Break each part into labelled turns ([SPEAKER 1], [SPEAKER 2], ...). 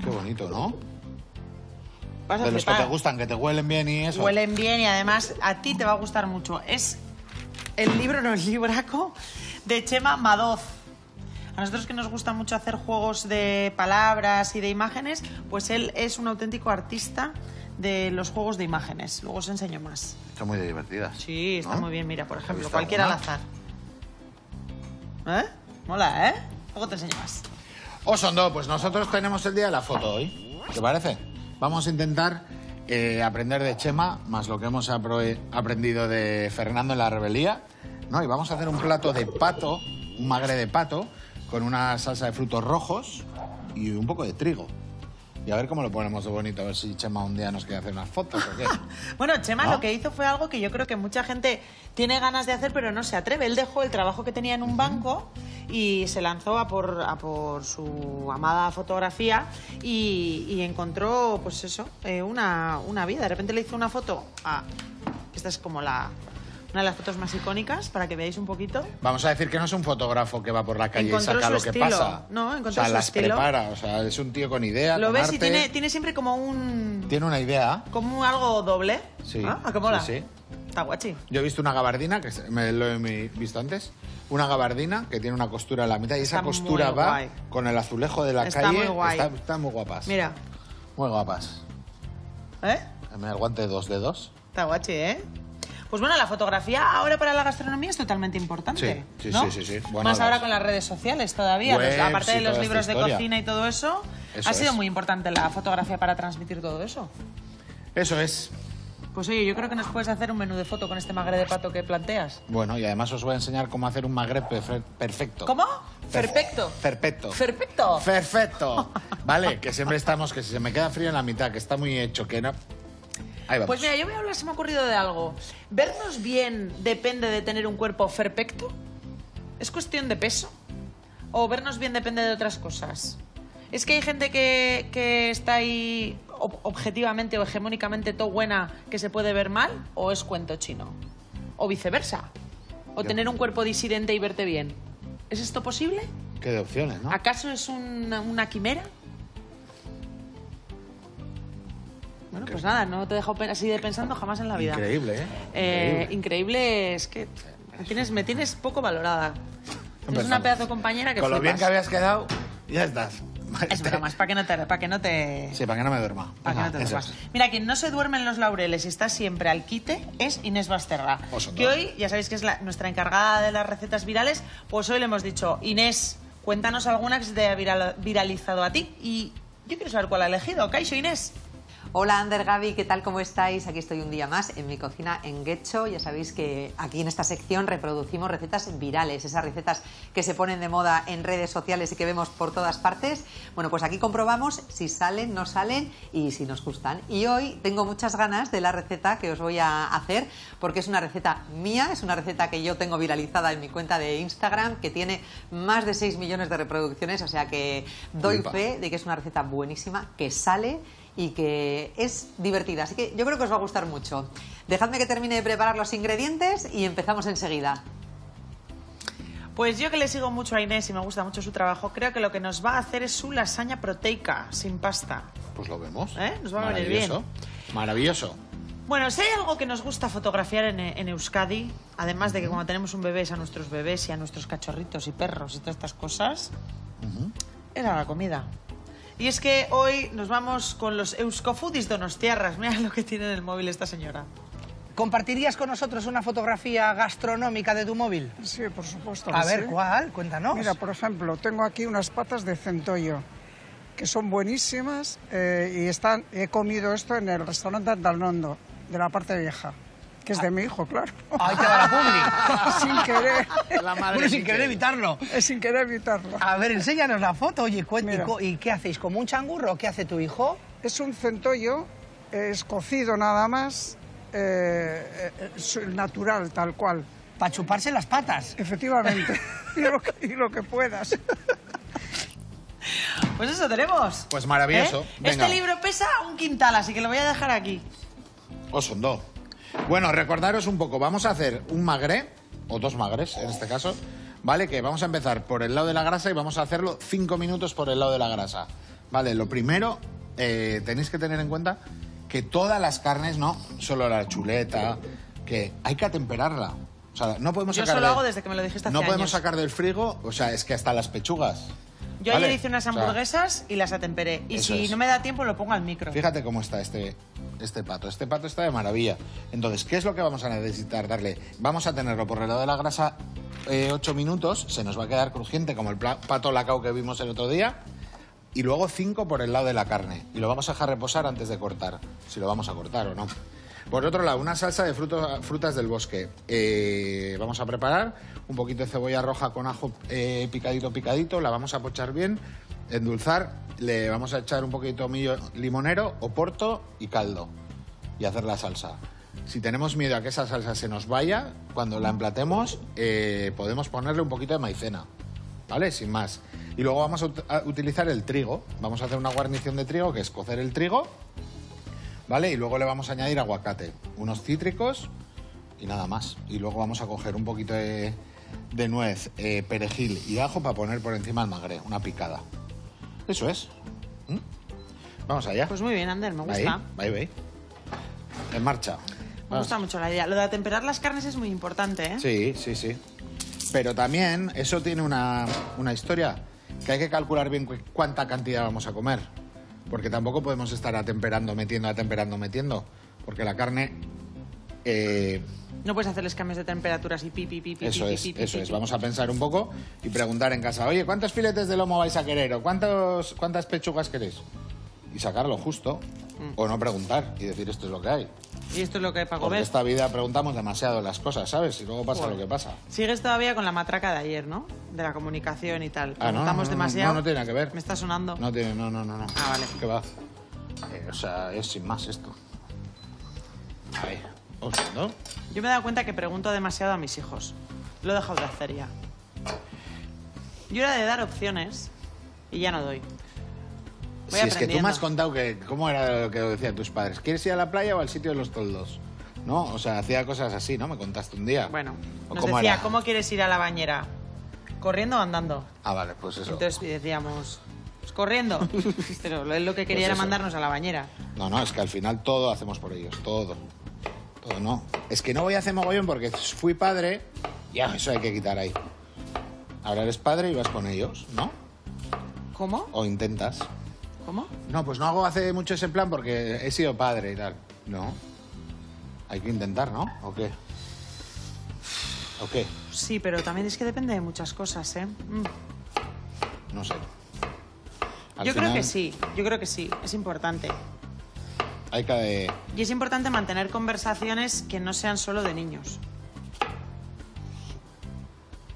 [SPEAKER 1] Qué bonito, ¿no?
[SPEAKER 2] Vas a
[SPEAKER 1] De los que
[SPEAKER 2] flipar.
[SPEAKER 1] te gustan, que te huelen bien y eso.
[SPEAKER 2] Huelen bien y además a ti te va a gustar mucho. Es el libro, no el libraco, de Chema Madoz. A nosotros que nos gusta mucho hacer juegos de palabras y de imágenes, pues él es un auténtico artista de los juegos de imágenes. Luego os enseño más.
[SPEAKER 1] Están muy divertidas.
[SPEAKER 2] Sí, está
[SPEAKER 1] ¿no?
[SPEAKER 2] muy bien. Mira, por ejemplo,
[SPEAKER 1] visto
[SPEAKER 2] cualquiera al
[SPEAKER 1] alguna?
[SPEAKER 2] azar. ¿Eh? Mola, ¿eh? Luego te enseño más.
[SPEAKER 1] Osondo, pues nosotros tenemos el día de la foto hoy. ¿Te parece? Vamos a intentar aprender de Chema, más lo que hemos aprendido de Fernando en la Rebelía, ¿no? Y vamos a hacer un plato de pato, un magre de pato, con una salsa de frutos rojos y un poco de trigo. Y a ver cómo lo ponemos de bonito, a ver si Chema un día nos quiere hacer unas fotos o qué.
[SPEAKER 2] Bueno, Chema
[SPEAKER 1] ¿No?
[SPEAKER 2] lo que hizo fue algo que yo creo que mucha gente tiene ganas de hacer, pero no se atreve. Él dejó el trabajo que tenía en un banco y se lanzó a por su amada fotografía y encontró, pues eso, una vida. De repente le hizo una foto a... Esta es como una de las fotos más icónicas, para que veáis un poquito.
[SPEAKER 1] Vamos a decir que no es un fotógrafo que va por la calle y
[SPEAKER 2] Encontró
[SPEAKER 1] saca
[SPEAKER 2] su
[SPEAKER 1] lo que
[SPEAKER 2] estilo.
[SPEAKER 1] pasa.
[SPEAKER 2] No, encontró
[SPEAKER 1] o sea,
[SPEAKER 2] su
[SPEAKER 1] las
[SPEAKER 2] estilo.
[SPEAKER 1] prepara. O sea, es un tío con idea,
[SPEAKER 2] Lo
[SPEAKER 1] con
[SPEAKER 2] ves y
[SPEAKER 1] arte.
[SPEAKER 2] tiene siempre como un...
[SPEAKER 1] Tiene una idea.
[SPEAKER 2] Como algo doble.
[SPEAKER 1] Sí.
[SPEAKER 2] ¿Ah? ¿A qué mola?
[SPEAKER 1] Sí, sí.
[SPEAKER 2] Está guachi.
[SPEAKER 1] Yo he visto una gabardina, que me lo he visto antes, una gabardina que tiene una costura en la mitad y esa
[SPEAKER 2] Está
[SPEAKER 1] costura
[SPEAKER 2] muy
[SPEAKER 1] va
[SPEAKER 2] guay.
[SPEAKER 1] con el azulejo de la
[SPEAKER 2] Está
[SPEAKER 1] calle.
[SPEAKER 2] muy guay.
[SPEAKER 1] Está muy guapas.
[SPEAKER 2] Mira.
[SPEAKER 1] Muy guapas.
[SPEAKER 2] ¿Eh?
[SPEAKER 1] Me el guante de 2 dedos.
[SPEAKER 2] Está guachi, ¿eh? Pues bueno, la fotografía ahora para la gastronomía es totalmente importante.
[SPEAKER 1] Sí, sí,
[SPEAKER 2] ¿no?
[SPEAKER 1] sí. Bueno,
[SPEAKER 2] más ahora con las redes sociales todavía.
[SPEAKER 1] Webs
[SPEAKER 2] Aparte de
[SPEAKER 1] y
[SPEAKER 2] los
[SPEAKER 1] toda
[SPEAKER 2] libros
[SPEAKER 1] esta
[SPEAKER 2] de
[SPEAKER 1] historia.
[SPEAKER 2] cocina y todo eso,
[SPEAKER 1] Eso
[SPEAKER 2] ha sido
[SPEAKER 1] es.
[SPEAKER 2] muy importante la fotografía para transmitir todo eso.
[SPEAKER 1] Eso es.
[SPEAKER 2] Pues oye, yo creo que nos puedes hacer un menú de foto con este magre de pato que planteas.
[SPEAKER 1] Bueno, y además os voy a enseñar cómo hacer un magret perfecto.
[SPEAKER 2] ¿Cómo? Perfecto.
[SPEAKER 1] Perfecto.
[SPEAKER 2] Perfecto.
[SPEAKER 1] Perfecto. Vale, que siempre estamos, que si se me queda frío en la mitad, que está muy hecho, que no... Ahí vamos.
[SPEAKER 2] Pues mira, yo voy a hablar, se me ha ocurrido de algo. ¿Vernos bien depende de tener un cuerpo perfecto? ¿Es cuestión de peso? ¿O vernos bien depende de otras cosas? ¿Es que hay gente que está ahí objetivamente o hegemónicamente todo buena que se puede ver mal? ¿O es cuento chino? ¿O viceversa? ¿O tener un cuerpo disidente y verte bien? ¿Es esto posible?
[SPEAKER 1] Qué de opciones, ¿no?
[SPEAKER 2] ¿Acaso es una quimera? Bueno, pues nada, no te he dejado así de pensando jamás en la vida.
[SPEAKER 1] Increíble, ¿eh?
[SPEAKER 2] Increíble es que me tienes poco valorada. Es una
[SPEAKER 1] Empezamos.
[SPEAKER 2] pedazo de compañera que
[SPEAKER 1] Con lo bien
[SPEAKER 2] flipas.
[SPEAKER 1] que habías quedado, ya estás.
[SPEAKER 2] Es broma, es para que no te...
[SPEAKER 1] Sí, para que no me duerma.
[SPEAKER 2] Para que no te
[SPEAKER 1] Eso
[SPEAKER 2] duermas.
[SPEAKER 1] es.
[SPEAKER 2] Mira, quien no se duerme en los laureles y está siempre al quite es Inés Basterra.
[SPEAKER 1] Osondo.
[SPEAKER 2] Que hoy, ya sabéis que es nuestra encargada de las recetas virales, pues hoy le hemos dicho, Inés, cuéntanos alguna que se te haya viralizado a ti. Y yo quiero saber cuál ha elegido. ¿Kaixo, Inés?
[SPEAKER 3] Hola Ander, Gaby, ¿qué tal? ¿Cómo estáis? Aquí estoy un día más en mi cocina en Getxo. Ya sabéis que aquí en esta sección reproducimos recetas virales, esas recetas que se ponen de moda en redes sociales y que vemos por todas partes. Bueno, pues aquí comprobamos si salen, no salen y si nos gustan. Y hoy tengo muchas ganas de la receta que os voy a hacer porque es una receta mía, es una receta que yo tengo viralizada en mi cuenta de Instagram que tiene más de 6 millones de reproducciones, o sea que doy
[SPEAKER 1] Flipa.
[SPEAKER 3] fe de que es una receta buenísima, que sale y que es divertida, así que yo creo que os va a gustar mucho. Dejadme que termine de preparar los ingredientes y empezamos enseguida.
[SPEAKER 2] Pues yo que le sigo mucho a Inés y me gusta mucho su trabajo, creo que lo que nos va a hacer es su lasaña proteica sin pasta.
[SPEAKER 1] Pues lo vemos.
[SPEAKER 2] ¿Eh? Nos va a venir bien.
[SPEAKER 1] Maravilloso.
[SPEAKER 2] Bueno, si hay algo que nos gusta fotografiar en Euskadi, además de que cuando tenemos un bebé es a nuestros bebés y a nuestros cachorritos y perros y todas estas cosas, es a la comida. Y es que hoy nos vamos con los Euskofoodies donostiarras. Mira lo que tiene en el móvil esta señora.
[SPEAKER 4] ¿Compartirías con nosotros una fotografía gastronómica de tu móvil?
[SPEAKER 5] Sí, por supuesto.
[SPEAKER 4] A
[SPEAKER 5] que
[SPEAKER 4] ver,
[SPEAKER 5] sí.
[SPEAKER 4] ¿cuál? Cuéntanos.
[SPEAKER 5] Mira, por ejemplo, tengo aquí unas patas de centollo que son buenísimas y he comido esto en el restaurante Andalnondo, de la parte vieja, que es de mi hijo, claro.
[SPEAKER 4] Ahí te va la publi.
[SPEAKER 5] Sin querer.
[SPEAKER 1] La madre
[SPEAKER 4] Bueno, sin
[SPEAKER 1] que-
[SPEAKER 4] querer evitarlo.
[SPEAKER 5] Es sin querer evitarlo.
[SPEAKER 4] A ver, enséñanos la foto. Oye,
[SPEAKER 5] Mira.
[SPEAKER 4] ¿y qué hacéis? ¿Como un changurro? ¿Qué hace tu hijo?
[SPEAKER 5] Es un centollo, es cocido nada más, natural, tal cual.
[SPEAKER 4] Para chuparse las patas.
[SPEAKER 5] Efectivamente. y lo que puedas.
[SPEAKER 2] Pues eso tenemos.
[SPEAKER 1] Pues maravilloso.
[SPEAKER 2] ¿Eh?
[SPEAKER 1] Venga.
[SPEAKER 2] Este libro pesa 1 quintal, así que lo voy a dejar aquí.
[SPEAKER 1] O son 2. Bueno, recordaros un poco. Vamos a hacer un magre, o 2 magres en este caso, ¿vale? Que vamos a empezar por el lado de la grasa y vamos a hacerlo 5 minutos por el lado de la grasa. Vale, lo primero, tenéis que tener en cuenta que todas las carnes, no solo la chuleta, que hay que atemperarla. O sea, no podemos
[SPEAKER 2] Yo
[SPEAKER 1] sacar
[SPEAKER 2] solo hago desde que me lo dijiste hace
[SPEAKER 1] no podemos
[SPEAKER 2] años.
[SPEAKER 1] sacar del frigo, o sea, es que hasta las pechugas.
[SPEAKER 2] Yo
[SPEAKER 1] ¿vale?
[SPEAKER 2] ayer hice unas
[SPEAKER 1] O sea,
[SPEAKER 2] hamburguesas y las atemperé. Y
[SPEAKER 1] eso
[SPEAKER 2] si
[SPEAKER 1] es.
[SPEAKER 2] no me da tiempo, lo pongo al micro.
[SPEAKER 1] Fíjate cómo está este pato. Este pato está de maravilla. Entonces, ¿qué es lo que vamos a necesitar darle? Vamos a tenerlo por el lado de la grasa 8 minutos. Se nos va a quedar crujiente como el pato lacao que vimos el otro día. Y luego 5 por el lado de la carne. Y lo vamos a dejar reposar antes de cortar. Si lo vamos a cortar o no. Por otro lado, una salsa de frutas del bosque. Vamos a preparar un poquito de cebolla roja con ajo picadito. La vamos a pochar bien, endulzar. Le vamos a echar un poquito de tomillo limonero, oporto y caldo. Y hacer la salsa. Si tenemos miedo a que esa salsa se nos vaya, cuando la emplatemos, podemos ponerle un poquito de maicena. ¿Vale? Sin más. Y luego vamos a utilizar el trigo. Vamos a hacer una guarnición de trigo, que es cocer el trigo. ¿Vale? Y luego le vamos a añadir aguacate, unos cítricos y nada más. Y luego vamos a coger un poquito de nuez, perejil y ajo para poner por encima el magre, una picada. Eso es. ¿Mm? Vamos allá.
[SPEAKER 2] Pues muy bien, Ander, me gusta.
[SPEAKER 1] Bye. En marcha.
[SPEAKER 2] Me gusta mucho la idea. Lo de atemperar las carnes es muy importante, ¿eh?
[SPEAKER 1] Sí. Pero también eso tiene una historia, que hay que calcular bien cuánta cantidad vamos a comer. Porque tampoco podemos estar atemperando, metiendo. Porque la carne...
[SPEAKER 2] No puedes hacerles cambios de temperaturas y
[SPEAKER 1] Eso es. Vamos a pensar un poco y preguntar en casa, oye, ¿cuántos filetes de lomo vais a querer? ¿O cuántas pechugas queréis? Y sacarlo justo. O no preguntar y decir, esto es lo que hay.
[SPEAKER 2] Y esto es lo que hay para
[SPEAKER 1] Porque
[SPEAKER 2] comer.
[SPEAKER 1] esta vida preguntamos demasiado las cosas, ¿sabes? Y luego pasa lo que pasa.
[SPEAKER 2] Sigues todavía con la matraca de ayer, ¿no? De la comunicación y tal. Preguntamos
[SPEAKER 1] no,
[SPEAKER 2] demasiado.
[SPEAKER 1] no tiene nada que ver.
[SPEAKER 2] Me está sonando.
[SPEAKER 1] No.
[SPEAKER 2] Ah, vale.
[SPEAKER 1] ¿Qué va? O sea, es sin más esto. Ahí. ¿No?
[SPEAKER 2] Yo me he dado cuenta que pregunto demasiado a mis hijos. Lo he dejado de hacer ya. Yo era de dar opciones y ya no doy. Voy
[SPEAKER 1] Si es que tú me has
[SPEAKER 2] aprendiendo.
[SPEAKER 1] contado que cómo era lo que decían tus padres. ¿Quieres ir a la playa o al sitio de los toldos? ¿No? O sea, hacía cosas así, ¿no? Me contaste un día.
[SPEAKER 2] Bueno,
[SPEAKER 1] ¿O
[SPEAKER 2] nos
[SPEAKER 1] cómo
[SPEAKER 2] decía,
[SPEAKER 1] era?
[SPEAKER 2] ¿cómo quieres ir a la bañera? ¿Corriendo o andando?
[SPEAKER 1] Ah, vale, pues eso.
[SPEAKER 2] Entonces decíamos, pues corriendo. Pero él lo que quería
[SPEAKER 1] Pues
[SPEAKER 2] era
[SPEAKER 1] eso.
[SPEAKER 2] mandarnos a la bañera.
[SPEAKER 1] No, es que al final todo hacemos por ellos, todo. Todo no. Es que no voy a hacer mogollón porque fui padre, ya, eso hay que quitar ahí. Ahora eres padre y vas con ellos, ¿no?
[SPEAKER 2] ¿Cómo?
[SPEAKER 1] O intentas.
[SPEAKER 2] ¿Cómo?
[SPEAKER 1] No, pues no hago hace mucho ese plan porque he sido padre y tal. No. Hay que intentar, ¿no? ¿O qué? ¿O qué?
[SPEAKER 2] Sí, pero también es que depende de muchas cosas, ¿eh?
[SPEAKER 1] No sé. Al
[SPEAKER 2] Yo creo
[SPEAKER 1] final
[SPEAKER 2] que sí, es importante.
[SPEAKER 1] Hay que...
[SPEAKER 2] Y es importante mantener conversaciones que no sean solo de niños.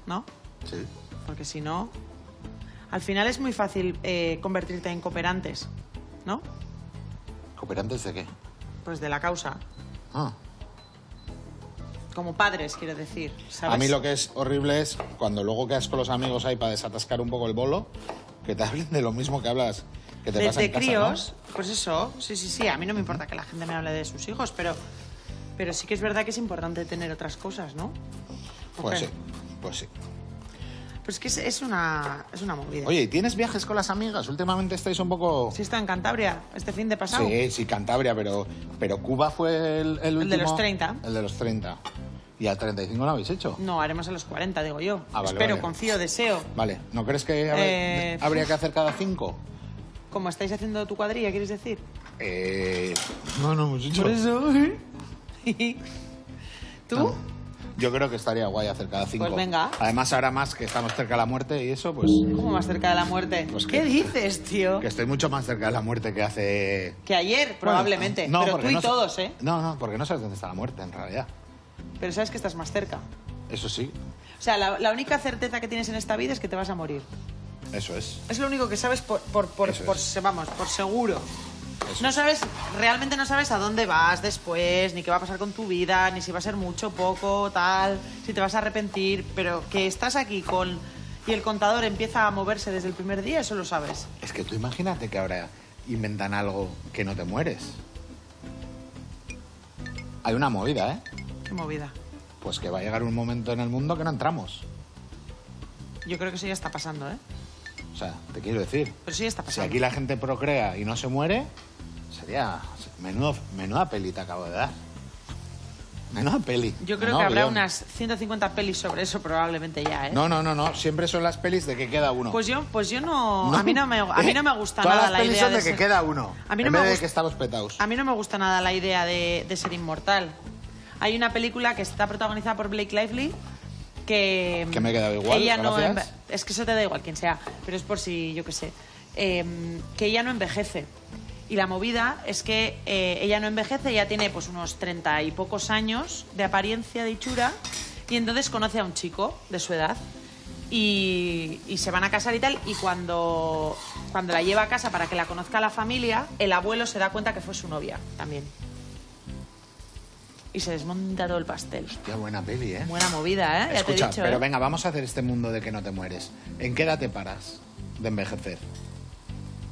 [SPEAKER 2] ¿No?
[SPEAKER 1] Sí.
[SPEAKER 2] Porque si no, al final es muy fácil convertirte en cooperantes, ¿no?
[SPEAKER 1] ¿Cooperantes de qué?
[SPEAKER 2] Pues de la causa.
[SPEAKER 1] Ah.
[SPEAKER 2] Como padres, quiero decir, ¿sabes?
[SPEAKER 1] A mí lo que es horrible es cuando luego quedas con los amigos ahí para desatascar un poco el bolo, que te hablen de lo mismo que hablas, que te pasa en
[SPEAKER 2] Desde
[SPEAKER 1] casa,
[SPEAKER 2] críos, pues eso, sí, a mí no me importa que la gente me hable de sus hijos, pero sí que es verdad que es importante tener otras cosas, ¿no?
[SPEAKER 1] ¿no?
[SPEAKER 2] ¿O
[SPEAKER 1] Pues
[SPEAKER 2] qué?
[SPEAKER 1] sí, pues sí.
[SPEAKER 2] Pues que es una movida.
[SPEAKER 1] Oye, ¿y tienes viajes con las amigas? Últimamente estáis un poco...
[SPEAKER 2] Sí, está en Cantabria, este fin de pasado.
[SPEAKER 1] Sí, Cantabria, pero Cuba fue el último...
[SPEAKER 2] de los 30.
[SPEAKER 1] El de los 30. ¿Y al 35 lo habéis hecho?
[SPEAKER 2] No, haremos a los 40, digo yo.
[SPEAKER 1] Ah, vale,
[SPEAKER 2] Espero,
[SPEAKER 1] vale.
[SPEAKER 2] confío, deseo.
[SPEAKER 1] Vale, ¿no crees que habría que hacer cada 5?
[SPEAKER 2] Como estáis haciendo tu cuadrilla, ¿quieres decir?
[SPEAKER 1] No hemos hecho.
[SPEAKER 2] Por eso. ¿Tú?
[SPEAKER 1] No. Yo creo que estaría guay hacer cada 5.
[SPEAKER 2] Pues venga.
[SPEAKER 1] Además, ahora más que estamos cerca de la muerte y eso, pues...
[SPEAKER 2] ¿Cómo más cerca de la muerte?
[SPEAKER 1] Pues
[SPEAKER 2] ¿Qué
[SPEAKER 1] que-
[SPEAKER 2] dices, tío?
[SPEAKER 1] Que estoy mucho más cerca de la muerte que hace...
[SPEAKER 2] Que ayer, probablemente.
[SPEAKER 1] Bueno,
[SPEAKER 2] pero
[SPEAKER 1] porque
[SPEAKER 2] tú y
[SPEAKER 1] no sé-
[SPEAKER 2] todos, ¿eh?
[SPEAKER 1] No, porque no sabes dónde está la muerte, en realidad.
[SPEAKER 2] Pero sabes que estás más cerca.
[SPEAKER 1] Eso sí,
[SPEAKER 2] O sea, la única certeza que tienes en esta vida es que te vas a morir.
[SPEAKER 1] eso es.
[SPEAKER 2] Es lo único que sabes por seguro.
[SPEAKER 1] Eso
[SPEAKER 2] No
[SPEAKER 1] es.
[SPEAKER 2] sabes, realmente no sabes a dónde vas después, ni qué va a pasar con tu vida, ni si va a ser mucho, poco, tal, si te vas a arrepentir, pero que estás aquí con y el contador empieza a moverse desde el primer día, eso lo sabes.
[SPEAKER 1] Es que tú imagínate que ahora inventan algo que no te mueres. Hay una movida, ¿eh?
[SPEAKER 2] Qué movida.
[SPEAKER 1] Pues que va a llegar un momento en el mundo que no entramos.
[SPEAKER 2] Yo creo que eso ya está pasando, ¿eh?
[SPEAKER 1] O sea, te quiero decir,
[SPEAKER 2] Pero sí ya está
[SPEAKER 1] si
[SPEAKER 2] pasando.
[SPEAKER 1] aquí la gente procrea y no se muere, sería... menuda peli te acabo de dar. Menuda peli.
[SPEAKER 2] Yo creo
[SPEAKER 1] Menudo
[SPEAKER 2] que habrá
[SPEAKER 1] guión.
[SPEAKER 2] unas 150 pelis sobre eso probablemente ya, ¿eh?
[SPEAKER 1] No. Siempre son las pelis de que queda uno.
[SPEAKER 2] Pues yo no... A mí no me gusta
[SPEAKER 1] Todas
[SPEAKER 2] nada
[SPEAKER 1] las
[SPEAKER 2] la
[SPEAKER 1] pelis
[SPEAKER 2] idea
[SPEAKER 1] son de
[SPEAKER 2] de
[SPEAKER 1] que
[SPEAKER 2] ser...
[SPEAKER 1] queda uno.
[SPEAKER 2] A mí no
[SPEAKER 1] en
[SPEAKER 2] me
[SPEAKER 1] vez de
[SPEAKER 2] gusta-
[SPEAKER 1] que estamos petados.
[SPEAKER 2] A mí no me gusta nada la idea de ser inmortal. Hay una película que está protagonizada por Blake Lively que
[SPEAKER 1] me he quedado igual,
[SPEAKER 2] ella
[SPEAKER 1] gracias.
[SPEAKER 2] es que eso te da igual quien sea, pero es por si yo qué sé, que ella no envejece. Y la movida es que ella no envejece, ella tiene pues unos 30 y pocos años de apariencia de hechura y entonces conoce a un chico de su edad y se van a casar y tal, y cuando la lleva a casa para que la conozca la familia, el abuelo se da cuenta que fue su novia también. Y se desmonta todo el pastel.
[SPEAKER 1] Qué buena peli, ¿eh?
[SPEAKER 2] Buena movida, ¿eh? Ya te he
[SPEAKER 1] Escucha,
[SPEAKER 2] dicho,
[SPEAKER 1] pero
[SPEAKER 2] ¿eh?
[SPEAKER 1] venga, vamos a hacer este mundo de que no te mueres. ¿En qué edad te paras de envejecer?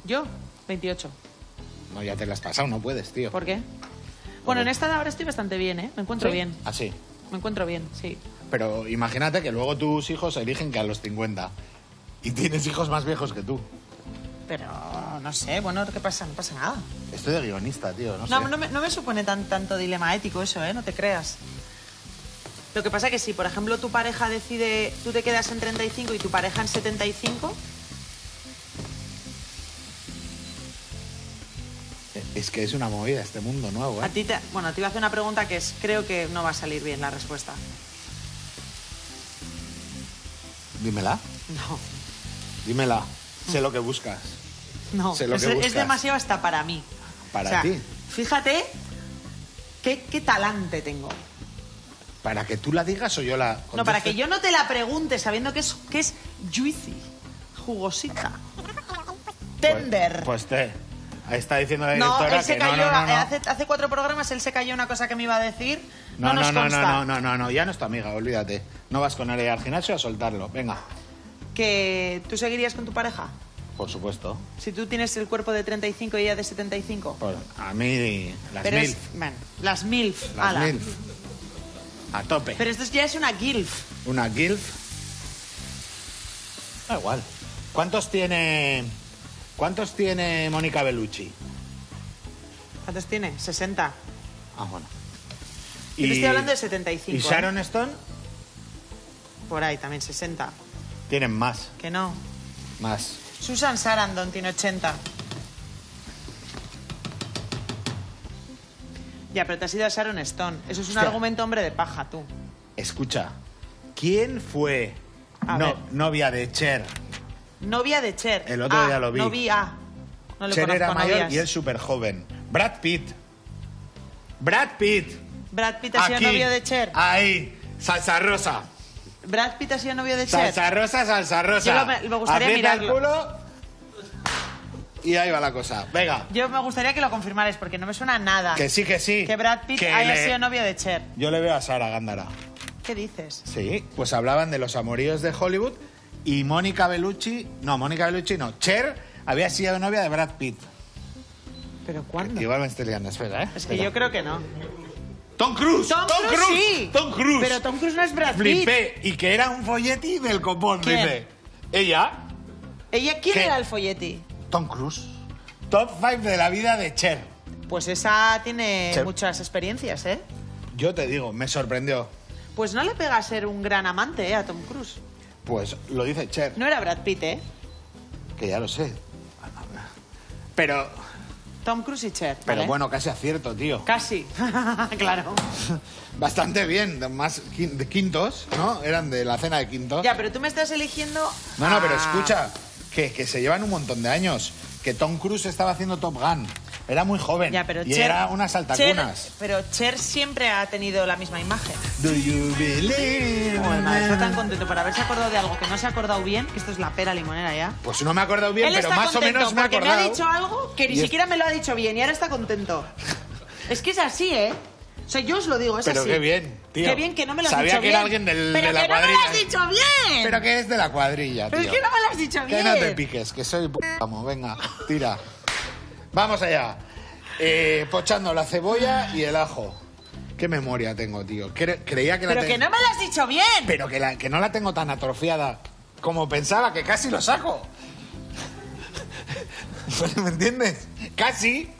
[SPEAKER 2] Yo, 28.
[SPEAKER 1] No, ya te la has pasado, no puedes, tío.
[SPEAKER 2] ¿Por qué? Bueno, en esta edad ahora estoy bastante bien, ¿eh? Me encuentro bien.
[SPEAKER 1] Así.
[SPEAKER 2] Me encuentro bien, sí.
[SPEAKER 1] Pero imagínate que luego tus hijos eligen que a los 50 y tienes hijos más viejos que tú.
[SPEAKER 2] Pero no sé, bueno, ¿qué pasa? No pasa nada.
[SPEAKER 1] Estoy de guionista, tío, no sé.
[SPEAKER 2] No me supone tanto dilema ético eso, ¿eh? No te creas. Lo que pasa es que si, por ejemplo, tu pareja decide, tú te quedas en 35 y tu pareja en 75,
[SPEAKER 1] Es que es una movida este mundo nuevo, ¿eh?
[SPEAKER 2] a ti te... Bueno, te iba a hacer una pregunta que es, creo que no va a salir bien la respuesta.
[SPEAKER 1] Dímela,
[SPEAKER 2] No,
[SPEAKER 1] dímela. Sé lo que buscas.
[SPEAKER 2] no.
[SPEAKER 1] Sé lo que
[SPEAKER 2] Es
[SPEAKER 1] buscas.
[SPEAKER 2] demasiado hasta para mí.
[SPEAKER 1] Para
[SPEAKER 2] O sea,
[SPEAKER 1] ti.
[SPEAKER 2] Fíjate qué talante tengo.
[SPEAKER 1] ¿Para que tú la digas o yo la conteste?
[SPEAKER 2] No, para que yo no te la pregunte sabiendo que es juicy, jugosita, tender.
[SPEAKER 1] Pues ahí está diciendo la
[SPEAKER 2] no,
[SPEAKER 1] directora
[SPEAKER 2] él se
[SPEAKER 1] que
[SPEAKER 2] cayó,
[SPEAKER 1] no.
[SPEAKER 2] hace 4 programas él se cayó una cosa que me iba a decir. No, nos
[SPEAKER 1] no,
[SPEAKER 2] consta.
[SPEAKER 1] no, ya no es tu amiga, olvídate. No vas con ella al gimnasio a soltarlo, venga.
[SPEAKER 2] ¿Que tú seguirías con tu pareja?
[SPEAKER 1] Por supuesto.
[SPEAKER 2] Si tú tienes el cuerpo de 35 y ella de 75.
[SPEAKER 1] Pues a mí, las
[SPEAKER 2] Pero
[SPEAKER 1] MILF.
[SPEAKER 2] bueno, las MILF.
[SPEAKER 1] Las
[SPEAKER 2] ala.
[SPEAKER 1] MILF. A tope.
[SPEAKER 2] Pero esto ya es una GILF.
[SPEAKER 1] Una GILF. Da igual. ¿Cuántos tiene Mónica Bellucci?
[SPEAKER 2] ¿Cuántos tiene? 60.
[SPEAKER 1] Ah, bueno.
[SPEAKER 2] Yo te estoy hablando de 75.
[SPEAKER 1] ¿Y Sharon Stone?
[SPEAKER 2] Por ahí también, 60.
[SPEAKER 1] Tienen más.
[SPEAKER 2] Que no.
[SPEAKER 1] Más.
[SPEAKER 2] Susan Sarandon tiene 80. Ya, pero te has ido a Sharon Stone. Eso es un
[SPEAKER 1] Hostia.
[SPEAKER 2] argumento hombre de paja, tú.
[SPEAKER 1] Escucha. ¿Quién fue
[SPEAKER 2] A ver.
[SPEAKER 1] novia de Cher?
[SPEAKER 2] Novia de Cher.
[SPEAKER 1] El otro día lo vi.
[SPEAKER 2] Novia. No le
[SPEAKER 1] Cher era
[SPEAKER 2] conozco
[SPEAKER 1] mayor
[SPEAKER 2] novias.
[SPEAKER 1] y él súper joven. Brad Pitt. Brad Pitt.
[SPEAKER 2] Brad Pitt ha sido
[SPEAKER 1] Aquí.
[SPEAKER 2] novio de Cher.
[SPEAKER 1] Ahí. Salsa rosa.
[SPEAKER 2] Brad Pitt ha sido novio de Cher.
[SPEAKER 1] Salsa rosa, salsa rosa.
[SPEAKER 2] Yo me gustaría
[SPEAKER 1] Aprieta
[SPEAKER 2] mirarlo.
[SPEAKER 1] el culo y ahí va la cosa. Venga.
[SPEAKER 2] Yo me gustaría que lo confirmares porque no me suena nada.
[SPEAKER 1] Que sí, que sí.
[SPEAKER 2] Que Brad Pitt
[SPEAKER 1] Que
[SPEAKER 2] haya sido novio de Cher.
[SPEAKER 1] Yo le veo a Sara Gándara.
[SPEAKER 2] ¿Qué dices?
[SPEAKER 1] Sí, pues hablaban de los amoríos de Hollywood y Mónica Bellucci no, Cher había sido novia de Brad Pitt.
[SPEAKER 2] ¿Pero cuándo?
[SPEAKER 1] Igual me estoy liando, espera, ¿eh?
[SPEAKER 2] Es que yo creo que no.
[SPEAKER 1] ¡Tom Cruise!
[SPEAKER 2] Tom Cruise, sí.
[SPEAKER 1] ¡Tom Cruise!
[SPEAKER 2] Pero Tom Cruise no es Brad Pitt.
[SPEAKER 1] Flipé. Y que era un folleti del copón,
[SPEAKER 2] ¿Quién?
[SPEAKER 1] dice. Ella,
[SPEAKER 2] ¿Ella quién
[SPEAKER 1] ¿Qué?
[SPEAKER 2] era el folleti?
[SPEAKER 1] Tom Cruise. Top 5 de la vida de Cher.
[SPEAKER 2] Pues esa tiene
[SPEAKER 1] Cher.
[SPEAKER 2] muchas experiencias, ¿eh?
[SPEAKER 1] Yo te digo, me sorprendió.
[SPEAKER 2] Pues no le pega a ser un gran amante, a Tom Cruise.
[SPEAKER 1] Pues lo dice Cher,
[SPEAKER 2] No era Brad Pitt, ¿eh?
[SPEAKER 1] que ya lo sé. Pero
[SPEAKER 2] Tom Cruise y Cher, ¿vale?
[SPEAKER 1] bueno, casi acierto, tío.
[SPEAKER 2] Casi, claro.
[SPEAKER 1] Bastante bien, más de quintos, ¿no? Eran de la cena de quintos.
[SPEAKER 2] Ya, pero tú me estás eligiendo...
[SPEAKER 1] No, pero
[SPEAKER 2] a-
[SPEAKER 1] escucha, que se llevan un montón de años. Que Tom Cruise estaba haciendo Top Gun. Era muy joven.
[SPEAKER 2] Ya, pero
[SPEAKER 1] y
[SPEAKER 2] Cher...
[SPEAKER 1] era unas saltacunas.
[SPEAKER 2] Cher- pero Cher siempre ha tenido la misma imagen.
[SPEAKER 1] Do you believe?
[SPEAKER 2] Joder, madre, está tan contento por haberse acordado de algo que no se ha acordado bien, que esto es la pera limonera ya.
[SPEAKER 1] Pues no me he acordado bien,
[SPEAKER 2] Él
[SPEAKER 1] pero
[SPEAKER 2] está
[SPEAKER 1] más o
[SPEAKER 2] contento
[SPEAKER 1] menos me he
[SPEAKER 2] porque
[SPEAKER 1] acordado.
[SPEAKER 2] me ha dicho algo que ni
[SPEAKER 1] Y es-
[SPEAKER 2] siquiera me lo ha dicho bien y ahora está contento. Es que es así, ¿eh? O sea, yo os lo digo, es
[SPEAKER 1] Pero
[SPEAKER 2] así.
[SPEAKER 1] qué bien, tío.
[SPEAKER 2] Qué bien que no me lo has
[SPEAKER 1] Sabía
[SPEAKER 2] dicho
[SPEAKER 1] que
[SPEAKER 2] bien.
[SPEAKER 1] era alguien de la
[SPEAKER 2] Pero que no me
[SPEAKER 1] cuadrilla.
[SPEAKER 2] lo has dicho bien.
[SPEAKER 1] Pero que es de la cuadrilla,
[SPEAKER 2] Pero
[SPEAKER 1] tío.
[SPEAKER 2] es que no me lo has dicho
[SPEAKER 1] Que
[SPEAKER 2] bien.
[SPEAKER 1] no te piques, que soy vamos, venga, tira. Vamos allá. Pochando la cebolla y el ajo. Qué memoria tengo, tío. Creía que la
[SPEAKER 2] Pero que
[SPEAKER 1] tenía...
[SPEAKER 2] no me lo has dicho bien.
[SPEAKER 1] Pero que no la tengo tan atrofiada como pensaba, que casi lo saco. ¿Me entiendes? Casi.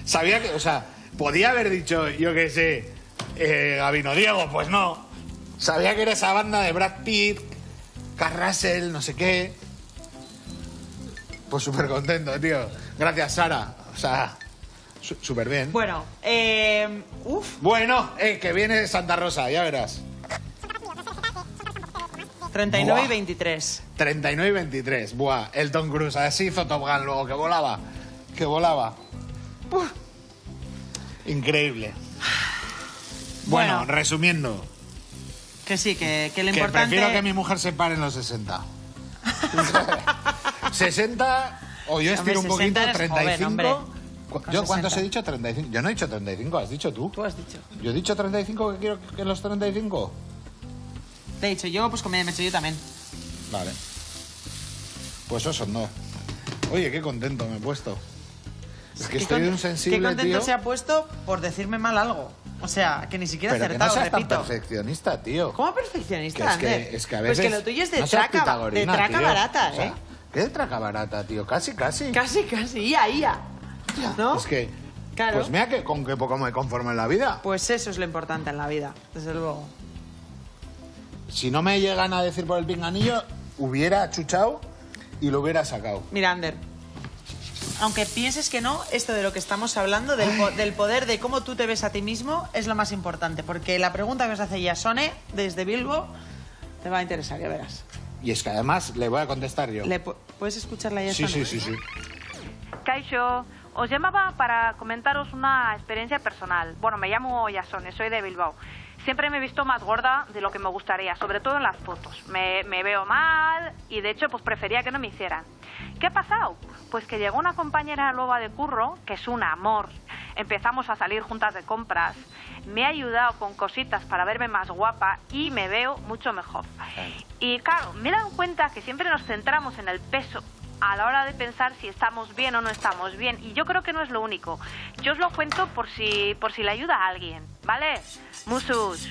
[SPEAKER 1] Sabía que, o sea, podía haber dicho, yo qué sé, Gabino Diego, pues no. Sabía que era esa banda de Brad Pitt, Kurt Russell, no sé qué. Pues súper contento, tío. Gracias, Sara. O sea, súper bien.
[SPEAKER 2] Bueno,
[SPEAKER 1] Bueno, que viene Santa Rosa, ya verás.
[SPEAKER 2] 39
[SPEAKER 1] Buah.
[SPEAKER 2] y 23.
[SPEAKER 1] 39 y 23. Buah, el Tom Cruise. Así hizo Top Gun luego, que volaba. Que volaba. Uf. Increíble. Bueno,
[SPEAKER 2] Bueno.
[SPEAKER 1] resumiendo.
[SPEAKER 2] Que sí, que lo
[SPEAKER 1] Que
[SPEAKER 2] importante...
[SPEAKER 1] prefiero que mi mujer se pare en los 60. 60, o yo estiro un
[SPEAKER 2] Hombre, 60
[SPEAKER 1] poquito,
[SPEAKER 2] eres
[SPEAKER 1] 35.
[SPEAKER 2] joven, hombre.
[SPEAKER 1] ¿Yo
[SPEAKER 2] Con
[SPEAKER 1] cuántos
[SPEAKER 2] 60.
[SPEAKER 1] he dicho? 35. Yo no he dicho 35, has dicho tú.
[SPEAKER 2] Tú has dicho.
[SPEAKER 1] Yo he dicho 35, que quiero que los 35.
[SPEAKER 2] Te he dicho yo, pues me he hecho yo también.
[SPEAKER 1] Vale. Pues eso no. Oye, qué contento me he puesto. Es que estoy de un sensible,
[SPEAKER 2] Qué contento
[SPEAKER 1] tío.
[SPEAKER 2] se ha puesto por decirme mal algo. O sea, que ni siquiera he
[SPEAKER 1] Pero que no
[SPEAKER 2] acertado,
[SPEAKER 1] seas tan
[SPEAKER 2] repito.
[SPEAKER 1] perfeccionista, tío.
[SPEAKER 2] ¿Cómo perfeccionista,
[SPEAKER 1] Que
[SPEAKER 2] Ander?
[SPEAKER 1] es que a
[SPEAKER 2] Pues
[SPEAKER 1] veces...
[SPEAKER 2] que lo tuyo es de
[SPEAKER 1] no seas
[SPEAKER 2] traca,
[SPEAKER 1] pitagorina, tío.
[SPEAKER 2] barata,
[SPEAKER 1] O sea,
[SPEAKER 2] ¿eh?
[SPEAKER 1] ¿qué de traca barata, tío? Casi, casi.
[SPEAKER 2] Casi, ia. ¿No?
[SPEAKER 1] Es que...
[SPEAKER 2] Claro.
[SPEAKER 1] Pues mira que con qué poco me conformo en la vida.
[SPEAKER 2] Pues eso es lo importante en la vida, desde luego.
[SPEAKER 1] Si no me llegan a decir por el pinganillo, hubiera chuchado y lo hubiera sacado.
[SPEAKER 2] Mira, Ander, aunque pienses que no, esto de lo que estamos hablando, del poder de cómo tú te ves a ti mismo, es lo más importante. Porque la pregunta que os hace Yasone, desde Bilbo, te va a interesar, ya verás.
[SPEAKER 1] Y es que además le voy a contestar yo.
[SPEAKER 2] ¿Puedes escucharla a
[SPEAKER 1] Sí,
[SPEAKER 2] Yasone?
[SPEAKER 1] sí, sí, sí.
[SPEAKER 6] Kaixo, os llamaba para comentaros una experiencia personal. Bueno, me llamo Yasone, soy de Bilbao. Siempre me he visto más gorda de lo que me gustaría, sobre todo en las fotos. Me veo mal y de hecho pues prefería que no me hicieran. ¿Qué ha pasado? Pues que llegó una compañera nueva de curro, que es un amor. Empezamos a salir juntas de compras. Me ha ayudado con cositas para verme más guapa y me veo mucho mejor. Y claro, me he dado cuenta que siempre nos centramos en el peso a la hora de pensar si estamos bien o no estamos bien. Y yo creo que no es lo único. Yo os lo cuento por si le ayuda a alguien, ¿vale? Musus.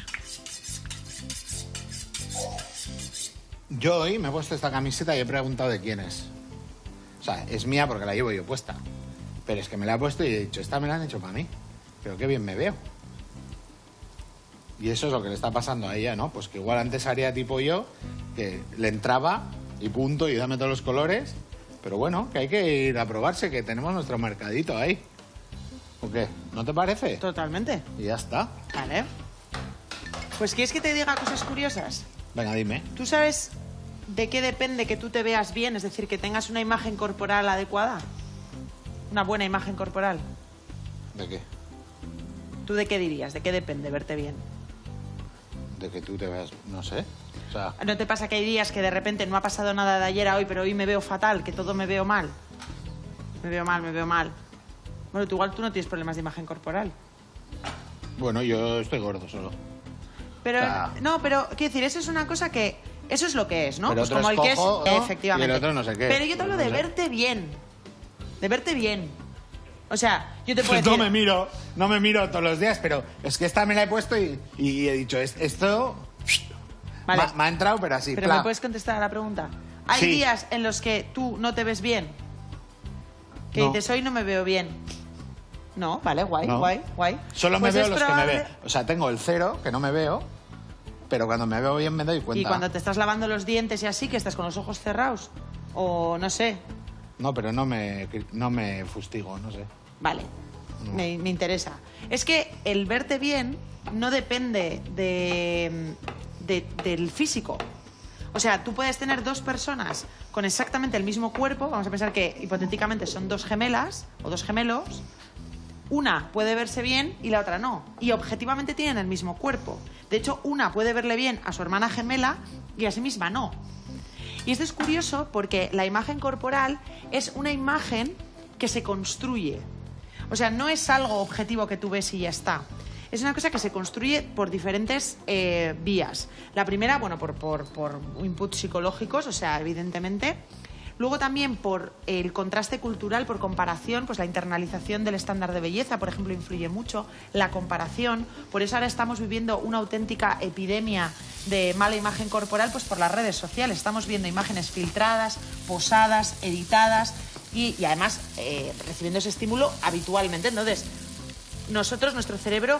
[SPEAKER 1] Yo hoy me he puesto esta camiseta y he preguntado de quién es. O sea, es mía porque la llevo yo puesta. Pero es que me la he puesto y he dicho, esta me la han hecho para mí. Pero qué bien me veo. Y eso es lo que le está pasando a ella, ¿no? Pues que igual antes haría tipo yo, que le entraba y punto y dame todos los colores. Pero bueno, que hay que ir a probarse, que tenemos nuestro mercadito ahí. ¿O qué? ¿No te parece?
[SPEAKER 2] Totalmente.
[SPEAKER 1] Y ya está.
[SPEAKER 2] Vale. Pues ¿quieres que te diga cosas curiosas?
[SPEAKER 1] Venga, dime.
[SPEAKER 2] ¿Tú sabes de qué depende que tú te veas bien? Es decir, que tengas una imagen corporal adecuada. Una buena imagen corporal.
[SPEAKER 1] ¿De qué?
[SPEAKER 2] ¿Tú de qué dirías? ¿De qué depende verte bien?
[SPEAKER 1] De que tú te veas, no sé. O sea,
[SPEAKER 2] ¿No te pasa que hay días que de repente no ha pasado nada de ayer a hoy, pero hoy me veo fatal, que todo me veo mal? Me veo mal, me veo mal. Bueno, tú igual tú no tienes problemas de imagen corporal.
[SPEAKER 1] bueno, yo estoy gordo solo.
[SPEAKER 2] Pero,
[SPEAKER 1] O sea-
[SPEAKER 2] no, pero, quiero decir, eso es una cosa que... Eso es lo que es, ¿no?
[SPEAKER 1] Pero
[SPEAKER 2] Pues
[SPEAKER 1] otro
[SPEAKER 2] como
[SPEAKER 1] es
[SPEAKER 2] el que es...
[SPEAKER 1] cojo, ¿no?
[SPEAKER 2] Efectivamente.
[SPEAKER 1] Y el otro no sé qué.
[SPEAKER 2] Pero yo te hablo
[SPEAKER 1] Pues
[SPEAKER 2] de
[SPEAKER 1] no sé.
[SPEAKER 2] verte bien. De verte bien. O sea, yo te puedo
[SPEAKER 1] No
[SPEAKER 2] decir...
[SPEAKER 1] no me miro todos los días, pero es que esta me la he puesto y he dicho, esto
[SPEAKER 2] Vale.
[SPEAKER 1] me ha entrado, pero así.
[SPEAKER 2] Pero
[SPEAKER 1] pla.
[SPEAKER 2] ¿me puedes contestar a la pregunta? ¿Hay
[SPEAKER 1] Sí.
[SPEAKER 2] días en los que tú no te ves bien? Que
[SPEAKER 1] No.
[SPEAKER 2] dices, hoy no me veo bien. No, vale, guay,
[SPEAKER 1] No.
[SPEAKER 2] guay, guay.
[SPEAKER 1] Solo
[SPEAKER 2] Pues
[SPEAKER 1] me veo
[SPEAKER 2] es
[SPEAKER 1] los que me
[SPEAKER 2] probable-
[SPEAKER 1] veo. O sea, tengo el 0, que no me veo, pero cuando me veo bien me doy cuenta.
[SPEAKER 2] Y cuando te estás lavando los dientes y así, que estás con los ojos cerrados. O no sé.
[SPEAKER 1] No, pero no me fustigo, no sé.
[SPEAKER 2] Vale, me interesa. Es que el verte bien no depende del físico. O sea, tú puedes tener dos personas con exactamente el mismo cuerpo, vamos a pensar que hipotéticamente son dos gemelas o dos gemelos, una puede verse bien y la otra no. Y objetivamente tienen el mismo cuerpo. De hecho, una puede verle bien a su hermana gemela y a sí misma no. Y esto es curioso porque la imagen corporal es una imagen que se construye. O sea, no es algo objetivo que tú ves y ya está. es una cosa que se construye por diferentes vías. La primera, bueno, por inputs psicológicos, o sea, evidentemente. Luego también por el contraste cultural, por comparación, pues la internalización del estándar de belleza, por ejemplo, influye mucho, la comparación. Por eso ahora estamos viviendo una auténtica epidemia de mala imagen corporal, pues por las redes sociales. Estamos viendo imágenes filtradas, posadas, editadas y además recibiendo ese estímulo habitualmente. Entonces, nuestro cerebro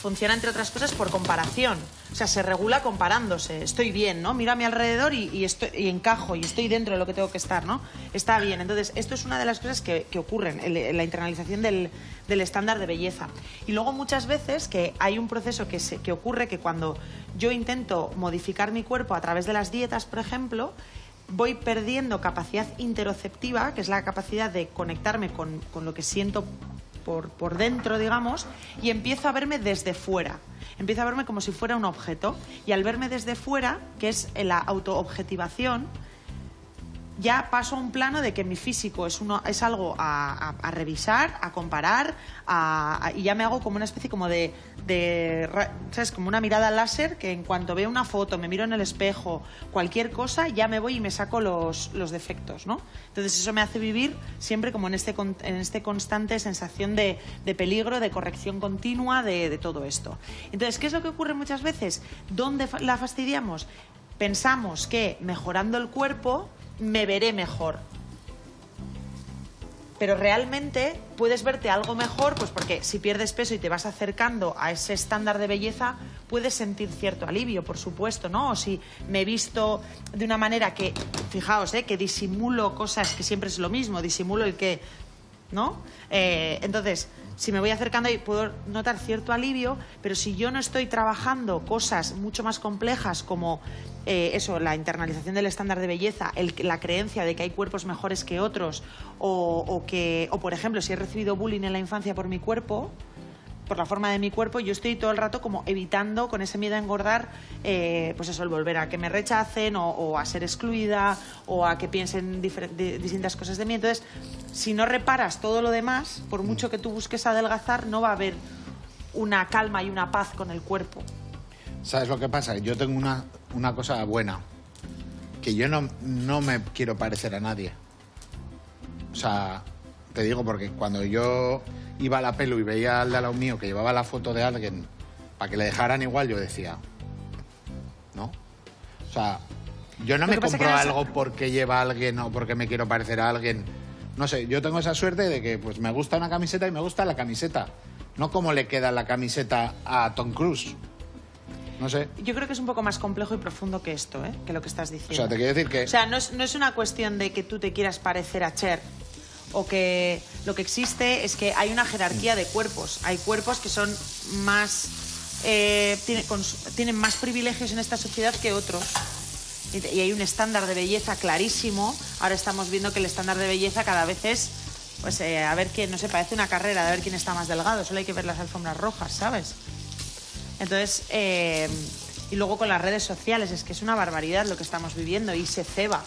[SPEAKER 2] funciona, entre otras cosas, por comparación. O sea, se regula comparándose. Estoy bien, ¿no? Miro a mi alrededor y encajo, y estoy dentro de lo que tengo que estar, ¿no? Está bien. Entonces, esto es una de las cosas que ocurren, la internalización del estándar de belleza. Y luego, muchas veces, que hay un proceso que ocurre que cuando yo intento modificar mi cuerpo a través de las dietas, por ejemplo, voy perdiendo capacidad interoceptiva, que es la capacidad de conectarme con lo que siento por dentro, digamos, y empiezo a verme desde fuera. Empiezo a verme como si fuera un objeto. Y al verme desde fuera, que es la autoobjetivación, ya paso a un plano de que mi físico es algo a revisar, a comparar, y ya me hago como una especie como de ¿sabes? Como una mirada láser, que en cuanto veo una foto, me miro en el espejo, cualquier cosa, ya me voy y me saco los defectos, ¿no? Entonces eso me hace vivir siempre como en este constante sensación de peligro, de corrección continua, de todo esto. Entonces, ¿qué es lo que ocurre muchas veces? ¿Dónde la fastidiamos? Pensamos que mejorando el cuerpo me veré mejor. Pero realmente puedes verte algo mejor, pues porque si pierdes peso y te vas acercando a ese estándar de belleza, puedes sentir cierto alivio, por supuesto, ¿no? O si me he visto de una manera que, fijaos, que disimulo cosas que siempre es lo mismo, disimulo el que, ¿no? Entonces, si me voy acercando y puedo notar cierto alivio, pero si yo no estoy trabajando cosas mucho más complejas como la internalización del estándar de belleza, la creencia de que hay cuerpos mejores que otros, o por ejemplo, si he recibido bullying en la infancia por mi cuerpo, por la forma de mi cuerpo, yo estoy todo el rato como evitando, con ese miedo a engordar, pues eso, el volver a que me rechacen o a ser excluida o a que piensen distintas cosas de mí. Entonces, si no reparas todo lo demás, por mucho que tú busques adelgazar, no va a haber una calma y una paz con el cuerpo.
[SPEAKER 1] ¿Sabes lo que pasa? Yo tengo una cosa buena, que yo no me quiero parecer a nadie. O sea, te digo porque cuando yo iba a la pelu y veía al de al lado mío que llevaba la foto de alguien para que le dejaran igual, yo decía, ¿no? O sea, yo no me compro algo porque lleva a alguien o porque me quiero parecer a alguien. No sé, yo tengo esa suerte de que pues me gusta una camiseta y me gusta la camiseta. No como le queda la camiseta a Tom Cruise. No sé.
[SPEAKER 2] Yo creo que es un poco más complejo y profundo que esto, que lo que estás diciendo.
[SPEAKER 1] O sea, te quiero decir que...
[SPEAKER 2] O sea, no es una cuestión de que tú te quieras parecer a Cher, o que lo que existe es que hay una jerarquía de cuerpos. Hay cuerpos que son más... tienen más privilegios en esta sociedad que otros. Y hay un estándar de belleza clarísimo. Ahora estamos viendo que el estándar de belleza cada vez es... Pues a ver quién, no sé, parece una carrera de ver quién está más delgado. Solo hay que ver las alfombras rojas, ¿sabes? Entonces, y luego con las redes sociales, es que es una barbaridad lo que estamos viviendo y se ceba.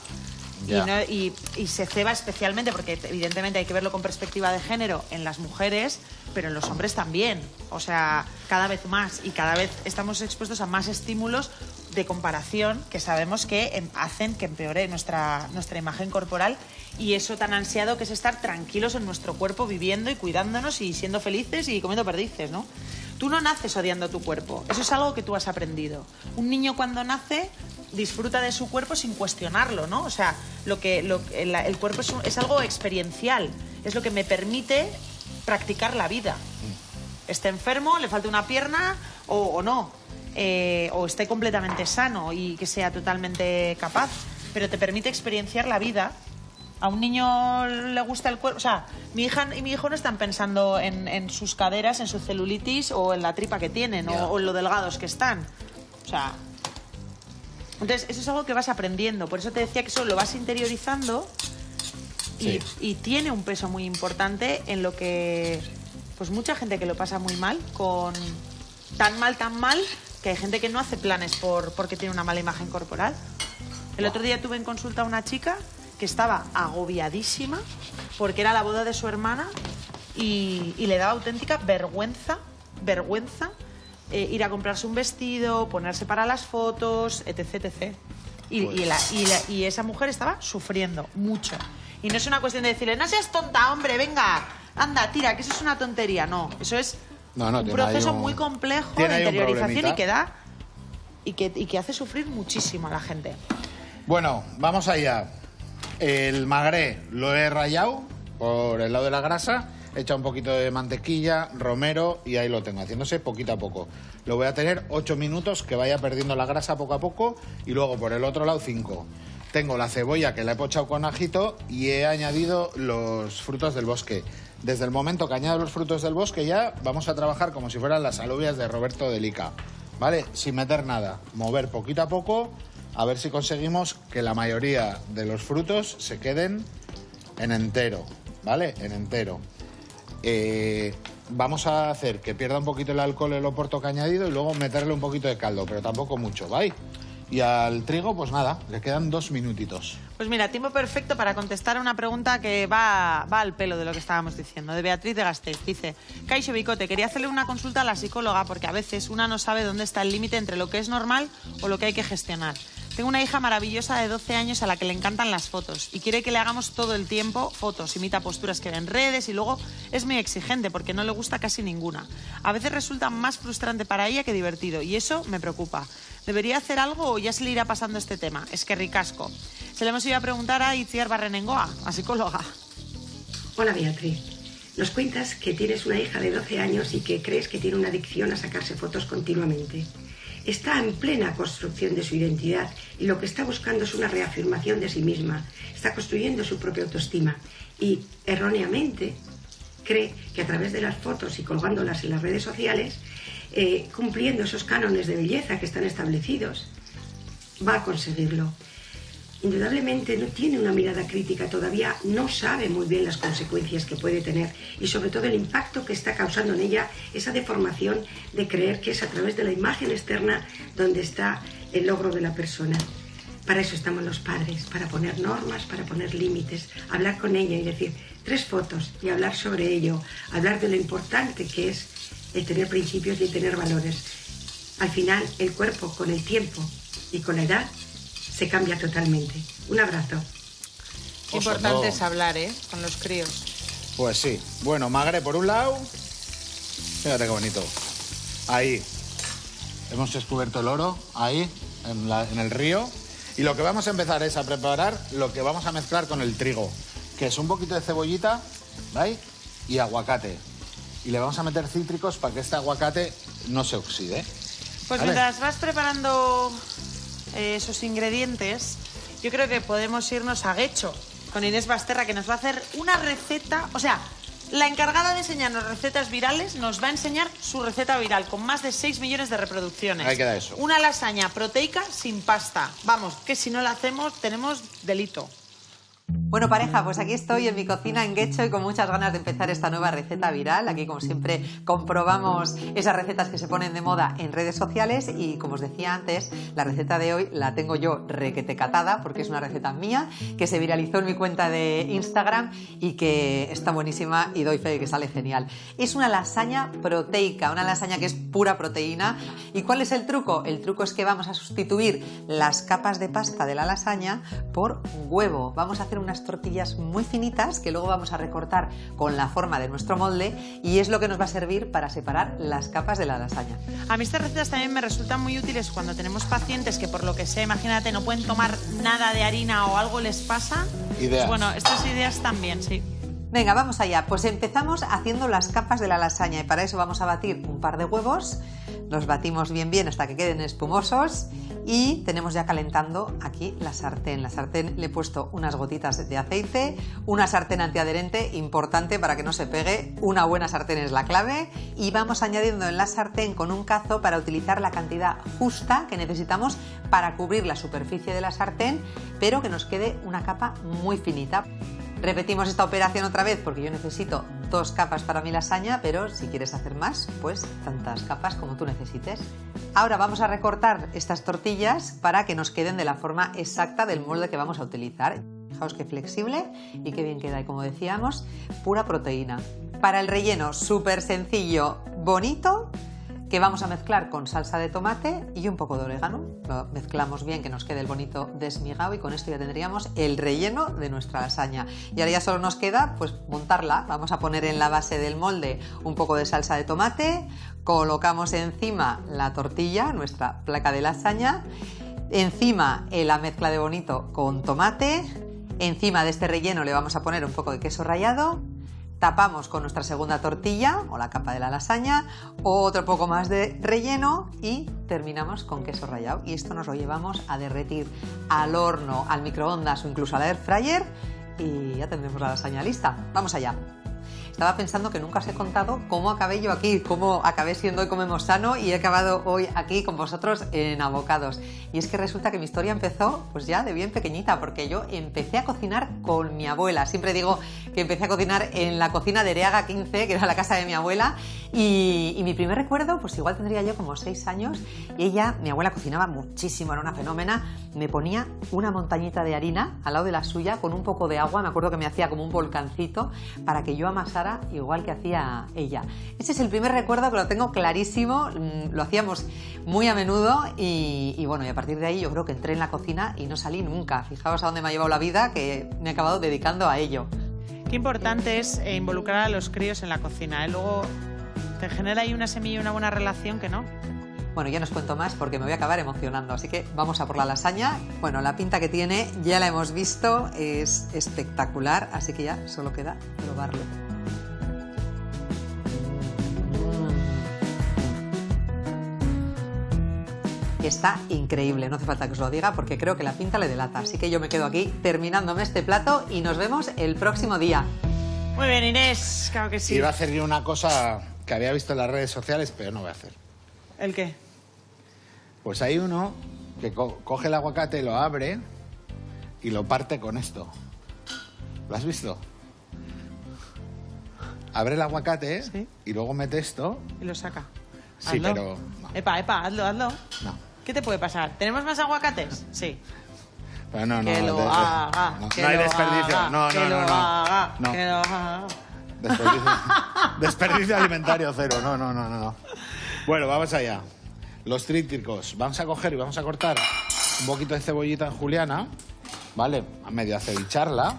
[SPEAKER 2] Y se ceba especialmente porque evidentemente hay que verlo con perspectiva de género en las mujeres, pero en los hombres también. O sea, cada vez más y cada vez estamos expuestos a más estímulos de comparación que sabemos que hacen que empeore nuestra imagen corporal, y eso tan ansiado que es estar tranquilos en nuestro cuerpo, viviendo y cuidándonos y siendo felices y comiendo perdices, ¿no? Tú no naces odiando tu cuerpo, eso es algo que tú has aprendido. Un niño cuando nace disfruta de su cuerpo sin cuestionarlo, ¿no? O sea, el cuerpo es algo experiencial, es lo que me permite practicar la vida. Esté enfermo, le falte una pierna o no, o esté completamente sano y que sea totalmente capaz, pero te permite experienciar la vida. A un niño le gusta el cuerpo, o sea, mi hija y mi hijo no están pensando en sus caderas, en su celulitis o en la tripa que tienen, o en lo delgados que están. O sea, entonces eso es algo que vas aprendiendo. Por eso te decía que eso lo vas interiorizando y tiene un peso muy importante en lo que, pues mucha gente que lo pasa muy mal, tan mal, que hay gente que no hace planes porque tiene una mala imagen corporal. El otro día tuve en consulta a una chica que estaba agobiadísima porque era la boda de su hermana y le daba auténtica vergüenza vergüenza ir a comprarse un vestido, ponerse para las fotos, etc, etc. Y esa mujer estaba sufriendo mucho. Y no es una cuestión de decirle, no seas tonta, hombre, venga, anda, tira, que eso es una tontería. No, eso es un proceso muy complejo de interiorización y que hace sufrir muchísimo a la gente.
[SPEAKER 1] Bueno, vamos allá. El magre lo he rallado por el lado de la grasa, he echado un poquito de mantequilla, romero y ahí lo tengo, haciéndose poquito a poco. Lo voy a tener 8 minutos, que vaya perdiendo la grasa poco a poco, y luego por el otro lado 5. Tengo la cebolla que la he pochado con ajito y he añadido los frutos del bosque. Desde el momento que añado los frutos del bosque ya vamos a trabajar como si fueran las alubias de Roberto de Lica, ¿vale? Sin meter nada, mover poquito a poco, a ver si conseguimos que la mayoría de los frutos se queden en entero, ¿vale? En entero. Vamos a hacer que pierda un poquito el alcohol el oporto que he añadido y luego meterle un poquito de caldo, pero tampoco mucho, ¿vale? Y al trigo, pues nada, le quedan 2 minutitos.
[SPEAKER 2] Pues mira, tiempo perfecto para contestar a una pregunta que va al pelo de lo que estábamos diciendo, de Beatriz de Gasteiz. Dice, Kaixo Bicote, quería hacerle una consulta a la psicóloga porque a veces una no sabe dónde está el límite entre lo que es normal o lo que hay que gestionar. Tengo una hija maravillosa de 12 años a la que le encantan las fotos y quiere que le hagamos todo el tiempo fotos, imita posturas que ve en redes y luego es muy exigente porque no le gusta casi ninguna. A veces resulta más frustrante para ella que divertido y eso me preocupa. ¿Debería hacer algo o ya se le irá pasando este tema? Es que ricasco. Se le hemos ido a preguntar a Itziar Barrenengoa, a psicóloga.
[SPEAKER 7] Hola Beatriz, nos cuentas que tienes una hija de 12 años y que crees que tiene una adicción a sacarse fotos continuamente. Está en plena construcción de su identidad y lo que está buscando es una reafirmación de sí misma. Está construyendo su propia autoestima y, erróneamente, cree que a través de las fotos y colgándolas en las redes sociales, cumpliendo esos cánones de belleza que están establecidos, va a conseguirlo. Indudablemente no tiene una mirada crítica, todavía no sabe muy bien las consecuencias que puede tener y sobre todo el impacto que está causando en ella esa deformación de creer que es a través de la imagen externa donde está el logro de la persona. Para eso estamos los padres, para poner normas, para poner límites, hablar con ella y decir 3 fotos y hablar sobre ello, hablar de lo importante que es el tener principios y el tener valores. Al final el cuerpo con el tiempo y con la edad se cambia totalmente. Un abrazo.
[SPEAKER 2] Qué importante es hablar, con los críos.
[SPEAKER 1] Pues sí. Bueno, magre por un lado. Fíjate qué bonito. Ahí. Hemos descubierto el oro, ahí, en el río. Y lo que vamos a empezar es a preparar lo que vamos a mezclar con el trigo, que es un poquito de cebollita, ¿veis? Y aguacate. Y le vamos a meter cítricos para que este aguacate no se oxide.
[SPEAKER 2] Pues ¿vale? Mientras vas preparando esos ingredientes, yo creo que podemos irnos a Getxo con Inés Basterra, que nos va a hacer una receta. O sea, la encargada de enseñarnos recetas virales nos va a enseñar su receta viral con más de 6 millones de reproducciones.
[SPEAKER 1] Ahí queda eso.
[SPEAKER 2] Una lasaña proteica sin pasta. Vamos, que si no la hacemos tenemos delito.
[SPEAKER 3] Bueno, pareja, pues aquí estoy en mi cocina en Getxo y con muchas ganas de empezar esta nueva receta viral. Aquí, como siempre, comprobamos esas recetas que se ponen de moda en redes sociales y, como os decía antes, la receta de hoy la tengo yo requetecatada porque es una receta mía que se viralizó en mi cuenta de Instagram y que está buenísima y doy fe de que sale genial. Es una lasaña proteica, una lasaña que es pura proteína. ¿Y cuál es el truco? El truco es que vamos a sustituir las capas de pasta de la lasaña por huevo. Vamos a hacer unas tortillas muy finitas que luego vamos a recortar con la forma de nuestro molde y es lo que nos va a servir para separar las capas de la lasaña.
[SPEAKER 2] A mí estas recetas también me resultan muy útiles cuando tenemos pacientes que, por lo que sé, imagínate, no pueden tomar nada de harina o algo les pasa.
[SPEAKER 1] Ideas.
[SPEAKER 2] Pues bueno, estas ideas también, sí.
[SPEAKER 3] Venga, vamos allá. Pues empezamos haciendo las capas de la lasaña y para eso vamos a batir un par de huevos. Los batimos bien hasta que queden espumosos y tenemos ya calentando aquí la sartén. La sartén le he puesto unas gotitas de aceite, una sartén antiadherente, importante para que no se pegue. Una buena sartén es la clave y vamos añadiendo en la sartén con un cazo para utilizar la cantidad justa que necesitamos para cubrir la superficie de la sartén, pero que nos quede una capa muy finita. Repetimos esta operación otra vez porque yo necesito 2 capas para mi lasaña, pero si quieres hacer más, pues tantas capas como tú necesites. Ahora vamos a recortar estas tortillas para que nos queden de la forma exacta del molde que vamos a utilizar. Fijaos qué flexible y qué bien queda. Y como decíamos, pura proteína. Para el relleno, súper sencillo. bonito que vamos a mezclar con salsa de tomate y un poco de orégano. Lo mezclamos bien, que nos quede el bonito desmigado, y con esto ya tendríamos el relleno de nuestra lasaña. Y ahora ya solo nos queda pues montarla. Vamos a poner en la base del molde un poco de salsa de tomate, colocamos encima la tortilla, nuestra placa de lasaña, encima la mezcla de bonito con tomate, encima de este relleno le vamos a poner un poco de queso rallado. Tapamos con nuestra segunda tortilla o la capa de la lasaña, otro poco más de relleno y terminamos con queso rallado. Y esto nos lo llevamos a derretir al horno, al microondas o incluso al air fryer y ya tendremos la lasaña lista. Vamos allá. Estaba pensando que nunca os he contado cómo acabé yo aquí, cómo acabé siendo Hoy Comemos Sano y he acabado hoy aquí con vosotros en Abocados. Y es que resulta que mi historia empezó pues ya de bien pequeñita, porque yo empecé a cocinar con mi abuela. Siempre digo que empecé a cocinar en la cocina de Ereaga 15, que era la casa de mi abuela, y mi primer recuerdo, pues igual tendría yo como 6 años, y mi abuela cocinaba muchísimo, era una fenómena, me ponía una montañita de harina al lado de la suya con un poco de agua, me acuerdo que me hacía como un volcancito para que yo amasara igual que hacía ella. Ese es el primer recuerdo que lo tengo clarísimo, lo hacíamos muy a menudo y bueno, y a partir de ahí yo creo que entré en la cocina y no salí nunca. Fijaos a dónde me ha llevado la vida, que me he acabado dedicando a ello.
[SPEAKER 2] Qué importante es involucrar a los críos en la cocina, ¿eh? Luego te genera ahí una semilla y una buena relación que no.
[SPEAKER 3] Bueno, ya no os cuento más porque me voy a acabar emocionando, así que vamos a por la lasaña. Bueno, la pinta que tiene ya la hemos visto, es espectacular, así que ya solo queda probarlo. Está increíble, no hace falta que os lo diga porque creo que la pinta le delata. Así que yo me quedo aquí terminándome este plato y nos vemos el próximo día.
[SPEAKER 2] Muy bien, Inés, claro que sí.
[SPEAKER 1] Iba a hacer yo una cosa que había visto en las redes sociales, pero no voy a hacer.
[SPEAKER 2] ¿El qué?
[SPEAKER 1] Pues hay uno que coge el aguacate, lo abre y lo parte con esto. ¿Lo has visto? Abre el aguacate,
[SPEAKER 2] sí,
[SPEAKER 1] y luego mete esto.
[SPEAKER 2] Y lo saca.
[SPEAKER 1] Sí,
[SPEAKER 2] hazlo.
[SPEAKER 1] pero... No.
[SPEAKER 2] Epa, hazlo.
[SPEAKER 1] No.
[SPEAKER 2] ¿Qué te puede pasar? ¿Tenemos más aguacates? Sí.
[SPEAKER 1] Pero no,
[SPEAKER 2] Que lo haga.
[SPEAKER 1] no,
[SPEAKER 2] Que
[SPEAKER 1] no hay
[SPEAKER 2] lo
[SPEAKER 1] desperdicio.
[SPEAKER 2] haga,
[SPEAKER 1] No.
[SPEAKER 2] Que lo haga.
[SPEAKER 1] No.
[SPEAKER 2] Que lo haga.
[SPEAKER 1] Desperdicio alimentario cero. No. Bueno, vamos allá. Los cítricos. Vamos a coger y vamos a cortar un poquito de cebollita en juliana, ¿vale? A medio acevicharla.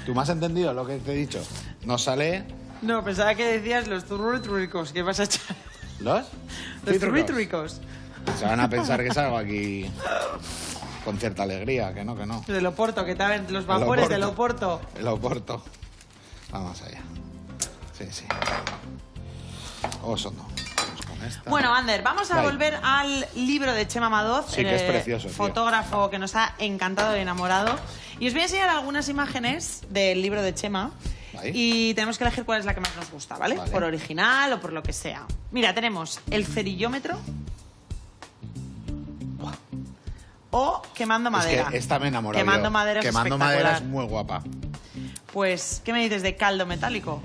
[SPEAKER 1] ¿Tú me has entendido lo que te he dicho? No sale...
[SPEAKER 2] No, pensaba que decías los zurritricos. ¿Qué vas a echar?
[SPEAKER 1] ¿Los?
[SPEAKER 2] Los zurritricos.
[SPEAKER 1] Se van a pensar que salgo aquí con cierta alegría, que no.
[SPEAKER 2] Del Oporto, que estaban los vapores del Oporto.
[SPEAKER 1] El Oporto. Vamos allá. Sí. Osondo. Vamos con esta.
[SPEAKER 2] Bueno, Ander, vamos a
[SPEAKER 1] Dale.
[SPEAKER 2] volver al libro de Chema Madoz.
[SPEAKER 1] Sí, que es precioso, tío.
[SPEAKER 2] Fotógrafo que nos ha encantado y enamorado. Y os voy a enseñar algunas imágenes del libro de Chema.
[SPEAKER 1] Ahí.
[SPEAKER 2] Y tenemos que elegir cuál es la que más nos gusta, ¿vale?
[SPEAKER 1] Vale.
[SPEAKER 2] Por original o por lo que sea. Mira, tenemos el cerillómetro o quemando madera.
[SPEAKER 1] Es que esta me enamoró.
[SPEAKER 2] Quemando madera es
[SPEAKER 1] Quemando madera es
[SPEAKER 2] espectacular.
[SPEAKER 1] muy guapa.
[SPEAKER 2] Pues, ¿qué me dices de caldo metálico?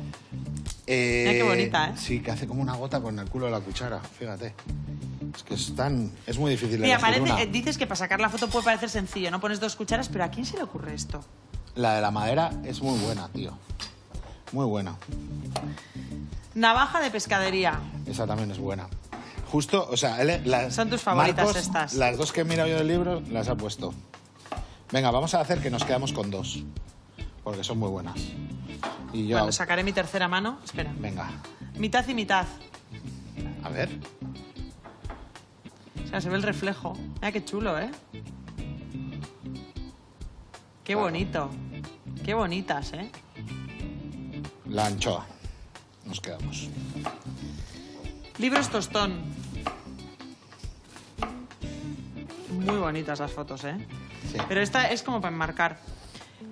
[SPEAKER 2] Mira qué bonita, ¿eh?
[SPEAKER 1] Sí, que hace como una gota con el culo de la cuchara, fíjate. Es que es muy difícil
[SPEAKER 2] Mira,
[SPEAKER 1] elegir una.
[SPEAKER 2] dices que para sacar la foto puede parecer sencillo, no pones 2 cucharas, pero ¿a quién se le ocurre esto?
[SPEAKER 1] La de la madera es muy buena, tío. Muy buena.
[SPEAKER 2] Navaja de pescadería.
[SPEAKER 1] Esa también es buena. Justo, o sea,
[SPEAKER 2] Son tus favoritas
[SPEAKER 1] Marcos,
[SPEAKER 2] estas.
[SPEAKER 1] Las 2 que he mirado yo del libro las ha puesto. Venga, vamos a hacer que nos quedamos con 2. Porque son muy buenas. Y yo...
[SPEAKER 2] Bueno, sacaré mi tercera mano. Espera.
[SPEAKER 1] Venga,
[SPEAKER 2] Mitad y mitad.
[SPEAKER 1] a ver.
[SPEAKER 2] O sea, se ve el reflejo. Mira qué chulo, ¿eh? Qué bonito. Qué bonitas, ¿eh?
[SPEAKER 1] La anchoa. Nos quedamos.
[SPEAKER 2] Libros tostón. Muy bonitas las fotos, ¿eh?
[SPEAKER 1] Sí.
[SPEAKER 2] Pero esta es como para enmarcar.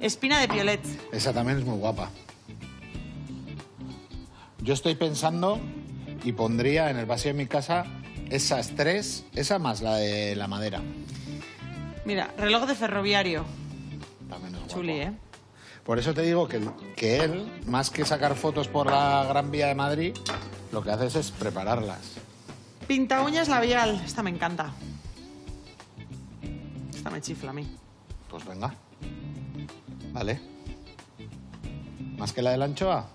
[SPEAKER 2] Espina de piolet.
[SPEAKER 1] Esa también es muy guapa. Yo estoy pensando y pondría en el vacío de mi casa esas 3, esa más la de la madera.
[SPEAKER 2] Mira, reloj de ferroviario.
[SPEAKER 1] También es guapo.
[SPEAKER 2] Chuli, ¿eh?
[SPEAKER 1] Por eso te digo que él, más que sacar fotos por la Gran Vía de Madrid, lo que haces es prepararlas.
[SPEAKER 2] Pinta uñas labial. Esta me encanta. Esta me chifla a mí.
[SPEAKER 1] Pues venga. Vale. ¿Más que la de la anchoa?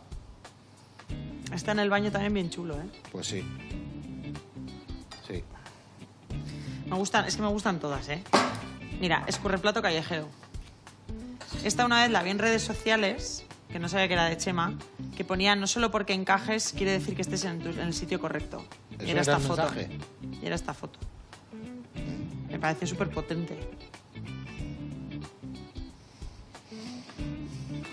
[SPEAKER 2] Está en el baño también bien chulo, ¿eh?
[SPEAKER 1] Pues sí. Sí.
[SPEAKER 2] Me gustan, es que me gustan todas, ¿eh? Mira, escurreplato callejero. Esta una vez la vi en redes sociales, que no sabía que era de Chema, que ponía no solo porque encajes quiere decir que estés en el sitio correcto.
[SPEAKER 1] ¿Eso
[SPEAKER 2] Y
[SPEAKER 1] era
[SPEAKER 2] esta
[SPEAKER 1] el
[SPEAKER 2] foto.
[SPEAKER 1] mensaje?
[SPEAKER 2] Y era esta foto. Me parece súper potente.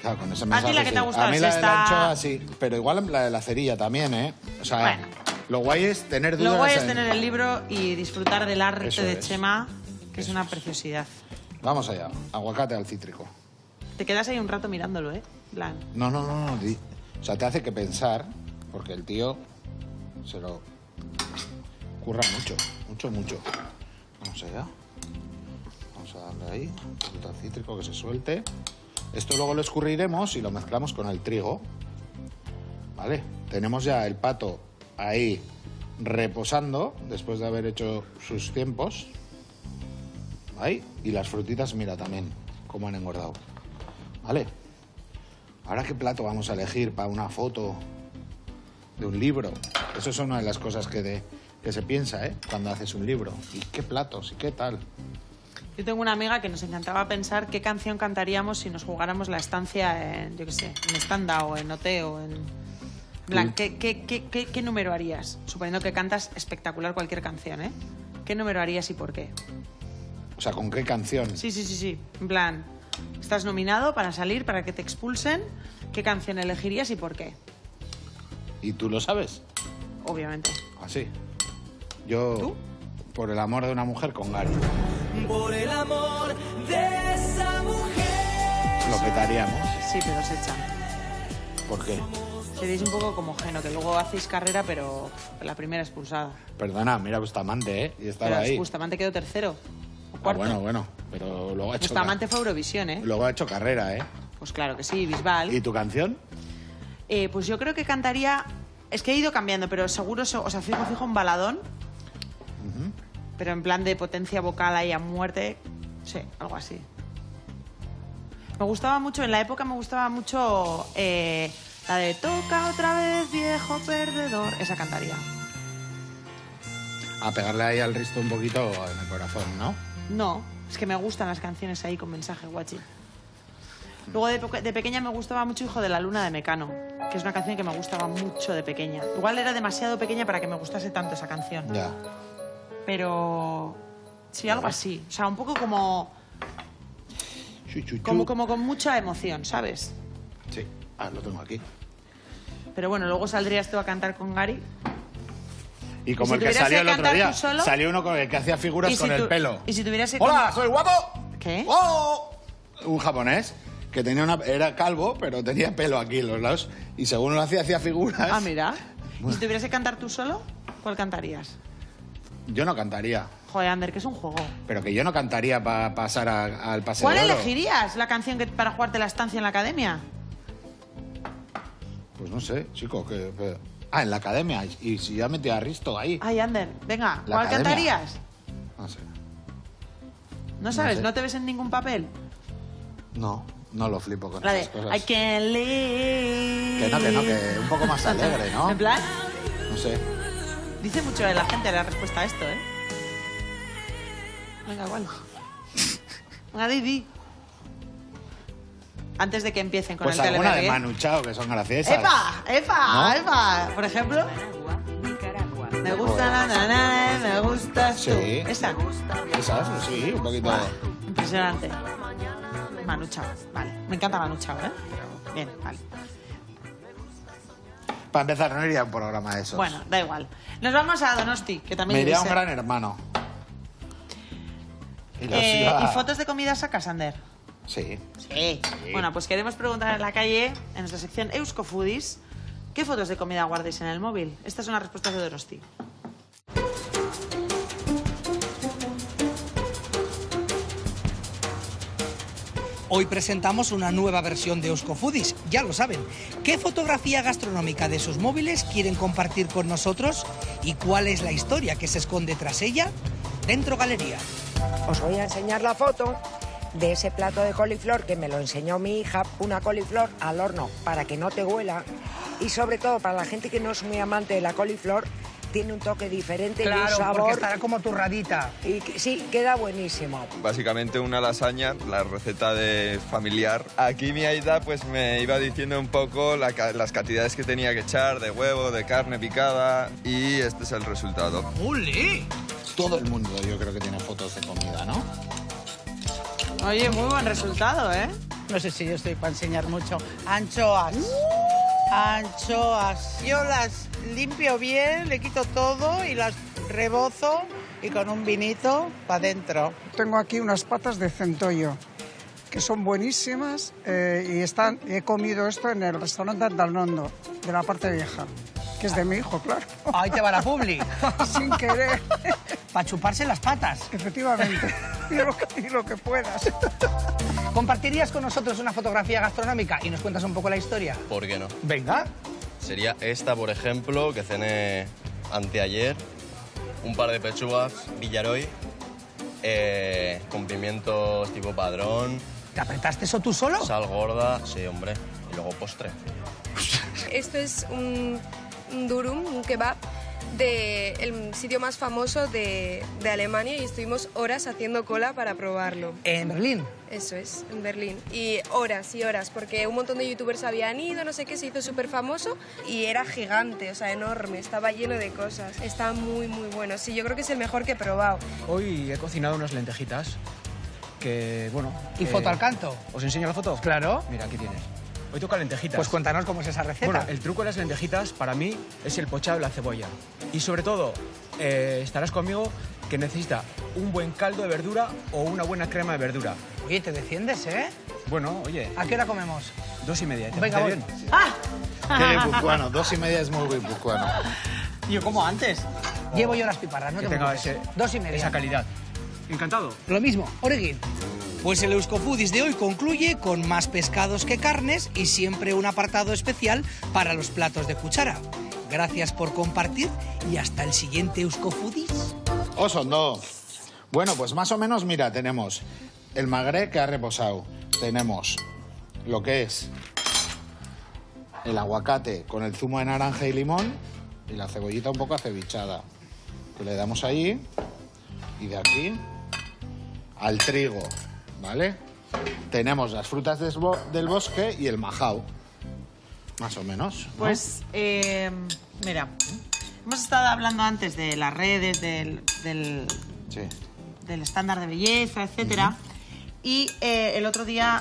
[SPEAKER 1] Claro, con ese
[SPEAKER 2] ¿A ti
[SPEAKER 1] mensaje,
[SPEAKER 2] la que te ha
[SPEAKER 1] sí.
[SPEAKER 2] gustado
[SPEAKER 1] A mí
[SPEAKER 2] es
[SPEAKER 1] la de la
[SPEAKER 2] esta?
[SPEAKER 1] anchoa, sí. Pero igual la de la cerilla también, ¿eh? O sea,
[SPEAKER 2] Bueno.
[SPEAKER 1] lo guay es tener dudas.
[SPEAKER 2] Lo guay es
[SPEAKER 1] en-
[SPEAKER 2] tener el libro y disfrutar del arte
[SPEAKER 1] Eso
[SPEAKER 2] de
[SPEAKER 1] es.
[SPEAKER 2] Chema, que es
[SPEAKER 1] Eso
[SPEAKER 2] una
[SPEAKER 1] es.
[SPEAKER 2] preciosidad.
[SPEAKER 1] Vamos allá. Aguacate al cítrico.
[SPEAKER 2] Te quedas ahí un rato mirándolo, ¿eh? En plan,
[SPEAKER 1] No. O sea, te hace que pensar, porque el tío se lo curra mucho. Vamos allá. Vamos a darle ahí, un poquito al cítrico que se suelte. Esto luego lo escurriremos y lo mezclamos con el trigo. ¿Vale? Tenemos ya el pato ahí reposando, después de haber hecho sus tiempos. Ahí. Y las frutitas, mira también cómo han engordado. ¿Vale? Ahora, ¿qué plato vamos a elegir para una foto de un libro? Eso es una de las cosas que se piensa, ¿eh? Cuando haces un libro. ¿Y qué platos? ¿Y qué tal?
[SPEAKER 2] yo tengo una amiga que nos encantaba pensar qué canción cantaríamos si nos jugáramos la estancia en, yo qué sé, en Standa o en OT o en... En plan, ¿qué número harías? Suponiendo que cantas espectacular cualquier canción, ¿eh? ¿Qué número harías y por qué?
[SPEAKER 1] O sea, ¿con qué canción?
[SPEAKER 2] Sí. En plan, estás nominado para salir, para que te expulsen. ¿Qué canción elegirías y por qué?
[SPEAKER 1] ¿Y tú lo sabes?
[SPEAKER 2] Obviamente.
[SPEAKER 1] Así. Yo,
[SPEAKER 2] ¿Tú?
[SPEAKER 1] por el amor de una mujer, con Gary.
[SPEAKER 8] Por el amor de esa mujer.
[SPEAKER 1] Lo petaríamos.
[SPEAKER 2] Sí, pero se echan.
[SPEAKER 1] ¿Por qué?
[SPEAKER 2] Seréis un poco como Geno, que luego hacéis carrera, pero la primera expulsada.
[SPEAKER 1] Perdona, mira Bustamante, ¿eh? Y estaba
[SPEAKER 2] Pero
[SPEAKER 1] ahí.
[SPEAKER 2] Bustamante quedó tercero. O
[SPEAKER 1] Ah,
[SPEAKER 2] cuarto.
[SPEAKER 1] bueno. Pero luego ha hecho...
[SPEAKER 2] Bustamante fue Eurovisión, ¿eh?
[SPEAKER 1] Luego ha hecho carrera, ¿eh?
[SPEAKER 2] Pues claro que sí, Bisbal.
[SPEAKER 1] ¿Y tu canción?
[SPEAKER 2] Pues yo creo que cantaría... Es que he ido cambiando, pero seguro... O sea, fijo un baladón. Pero en plan de potencia vocal ahí a muerte. Sí, algo así. Me gustaba mucho, en la época me gustaba mucho la de Toca otra vez, viejo perdedor. Esa cantaría.
[SPEAKER 1] A pegarle ahí al Risto un poquito en el corazón, ¿no?
[SPEAKER 2] No, es que me gustan las canciones ahí con mensaje guachi. Luego de pequeña me gustaba mucho Hijo de la Luna de Mecano, que es una canción que me gustaba mucho de pequeña. Igual era demasiado pequeña para que me gustase tanto esa canción.
[SPEAKER 1] Ya.
[SPEAKER 2] Pero sí, algo así. O sea, un poco como
[SPEAKER 1] Chu.
[SPEAKER 2] como con mucha emoción, ¿sabes?
[SPEAKER 1] Sí. Ah, lo tengo aquí.
[SPEAKER 2] Pero bueno, luego saldrías tú a cantar con Gary.
[SPEAKER 1] Y como
[SPEAKER 2] ¿Y si
[SPEAKER 1] el que
[SPEAKER 2] tuvieras
[SPEAKER 1] salió
[SPEAKER 2] que
[SPEAKER 1] el otro
[SPEAKER 2] cantar
[SPEAKER 1] día,
[SPEAKER 2] tú solo?
[SPEAKER 1] salió uno con el que hacía figuras
[SPEAKER 2] ¿Y si
[SPEAKER 1] con el
[SPEAKER 2] tú-
[SPEAKER 1] pelo.
[SPEAKER 2] y si tuvieras que
[SPEAKER 1] ¡Hola, soy guapo!
[SPEAKER 2] ¿Qué?
[SPEAKER 1] ¡Oh! Un japonés que tenía era calvo, pero tenía pelo aquí en los lados. Y según lo hacía figuras.
[SPEAKER 2] Ah, mira. ¿Y si tuvieras que cantar tú solo? ¿Cuál cantarías?
[SPEAKER 1] Yo no cantaría.
[SPEAKER 2] Joder, Ander, que es un juego.
[SPEAKER 1] Pero que yo no cantaría para pasar al paseo
[SPEAKER 2] ¿Cuál
[SPEAKER 1] de oro.
[SPEAKER 2] elegirías? ¿La canción para jugarte la estancia en la academia?
[SPEAKER 1] Pues no sé, chico. Ah, en la academia. Y si ya metí a Risto ahí.
[SPEAKER 2] Ay, Ander, venga,
[SPEAKER 1] La
[SPEAKER 2] ¿cuál
[SPEAKER 1] academia.
[SPEAKER 2] cantarías?
[SPEAKER 1] No sé.
[SPEAKER 2] ¿No sabes?
[SPEAKER 1] sé.
[SPEAKER 2] ¿No te ves en ningún papel?
[SPEAKER 1] No lo flipo con
[SPEAKER 2] La de
[SPEAKER 1] esas cosas.
[SPEAKER 2] I can't live.
[SPEAKER 1] Que no, que un poco más alegre, ¿no?
[SPEAKER 2] En plan,
[SPEAKER 1] No sé.
[SPEAKER 2] dice mucho de la gente la respuesta a esto, ¿eh? Venga, igual. Venga, di. Antes de que empiecen con
[SPEAKER 1] Pues
[SPEAKER 2] el
[SPEAKER 1] alguna de
[SPEAKER 2] teleberrier.
[SPEAKER 1] Manu Chao, que son graciosas.
[SPEAKER 2] ¡Epa!
[SPEAKER 1] ¿No?
[SPEAKER 2] Por ejemplo, me gusta la nana, me gustas tú.
[SPEAKER 1] Sí.
[SPEAKER 2] Esa.
[SPEAKER 1] Esas, sí, un poquito.
[SPEAKER 2] Impresionante. Manu Chao, vale. Me encanta Manu Chao, ¿eh? Bien, vale.
[SPEAKER 1] Para empezar, no iría a un programa de esos.
[SPEAKER 2] Bueno, da igual. Nos vamos a Donosti, que también
[SPEAKER 1] Me iría a un
[SPEAKER 2] debe ser.
[SPEAKER 1] Gran Hermano. Y
[SPEAKER 2] ¿Y fotos de comida sacas, Ander?
[SPEAKER 1] Sí.
[SPEAKER 2] Sí. Bueno, pues queremos preguntar en la calle, en nuestra sección Eusko Foodies, ¿qué fotos de comida guardáis en el móvil? Estas son las respuestas de Donosti.
[SPEAKER 4] Hoy presentamos una nueva versión de Eusko Foodies, ya lo saben. ¿Qué fotografía gastronómica de sus móviles quieren compartir con nosotros? ¿Y cuál es la historia que se esconde tras ella? Dentro Galería.
[SPEAKER 9] Os voy a enseñar la foto de ese plato de coliflor que me lo enseñó mi hija, una coliflor al horno para que no te huela. Y sobre todo para la gente que no es muy amante de la coliflor, tiene un toque diferente y un
[SPEAKER 4] Claro,
[SPEAKER 9] sabor.
[SPEAKER 4] porque estará como turradita.
[SPEAKER 9] Y sí, queda buenísimo.
[SPEAKER 10] Básicamente una lasaña, la receta de familiar. Aquí mi aita pues me iba diciendo un poco las cantidades que tenía que echar de huevo, de carne picada y este es el resultado.
[SPEAKER 4] ¡Ole!
[SPEAKER 1] Todo el mundo yo creo que tiene fotos de comida, ¿no?
[SPEAKER 2] Oye, muy buen resultado, ¿eh?
[SPEAKER 11] No sé si yo estoy para enseñar mucho. Anchoas. Anchoas. Yo las limpio bien, le quito todo y las rebozo y con un vinito para adentro.
[SPEAKER 5] Tengo aquí unas patas de centollo que son buenísimas y he comido esto en el restaurante Andalnondo, de la parte vieja, que es de mi hijo, claro.
[SPEAKER 4] Ahí te va la publi.
[SPEAKER 5] Sin querer.
[SPEAKER 4] Para chuparse las patas.
[SPEAKER 5] Efectivamente. Y lo que puedas.
[SPEAKER 4] ¿Compartirías con nosotros una fotografía gastronómica y nos cuentas un poco la historia?
[SPEAKER 12] ¿Por qué no?
[SPEAKER 4] Venga.
[SPEAKER 12] Sería esta, por ejemplo, que cené anteayer. Un par de pechugas Villaroy, con pimientos tipo padrón.
[SPEAKER 4] ¿Te apretaste eso tú solo?
[SPEAKER 12] Sal gorda, sí, hombre. Y luego postre.
[SPEAKER 13] Esto es un durum, un kebab, del sitio más famoso de Alemania y estuvimos horas haciendo cola para probarlo.
[SPEAKER 4] ¿En Berlín?
[SPEAKER 13] Eso es, en Berlín. Y horas, porque un montón de youtubers habían ido, no sé qué, se hizo súper famoso y era gigante, o sea, enorme, estaba lleno de cosas. Está muy, muy bueno. Sí, yo creo que es el mejor que he probado.
[SPEAKER 14] Hoy he cocinado unas lentejitas que, bueno...
[SPEAKER 4] ¿Y foto al canto?
[SPEAKER 14] ¿Os enseño la foto?
[SPEAKER 4] Claro.
[SPEAKER 14] Mira, aquí tienes. Hoy toca lentejitas.
[SPEAKER 4] Pues cuéntanos cómo es esa receta.
[SPEAKER 14] Bueno, el truco de las lentejitas para mí es el pochado de la cebolla. Y sobre todo, estarás conmigo que necesita un buen caldo de verdura o una buena crema de verdura.
[SPEAKER 4] Oye, te defiendes, ¿eh?
[SPEAKER 14] Bueno, oye...
[SPEAKER 4] ¿A qué hora comemos?
[SPEAKER 14] 2:30. ¿Te
[SPEAKER 4] Venga,
[SPEAKER 14] parece
[SPEAKER 4] voy.
[SPEAKER 14] bien?
[SPEAKER 2] ¡Ah!
[SPEAKER 1] Qué guipuzcoano, 2:30 es muy guipuzcoano.
[SPEAKER 2] Yo como antes.
[SPEAKER 4] Llevo yo las piparras, no
[SPEAKER 14] Que
[SPEAKER 4] te
[SPEAKER 14] tenga
[SPEAKER 4] preocupes. 2:30.
[SPEAKER 14] esa calidad. Encantado.
[SPEAKER 4] Lo mismo, Oregui. Pues el Euskofoodies de hoy concluye con más pescados que carnes y siempre un apartado especial para los platos de cuchara. Gracias por compartir y hasta el siguiente Euskofoodies.
[SPEAKER 1] Osondo. Bueno, pues más o menos, mira, tenemos el magre que ha reposado. Tenemos lo que es el aguacate con el zumo de naranja y limón y la cebollita un poco acevichada. Que le damos ahí y de aquí al trigo, ¿vale? Tenemos las frutas del bosque y el majao, más o menos, ¿no?
[SPEAKER 2] Pues, mira, hemos estado hablando antes de las redes, del estándar de belleza, etcétera. Y el otro día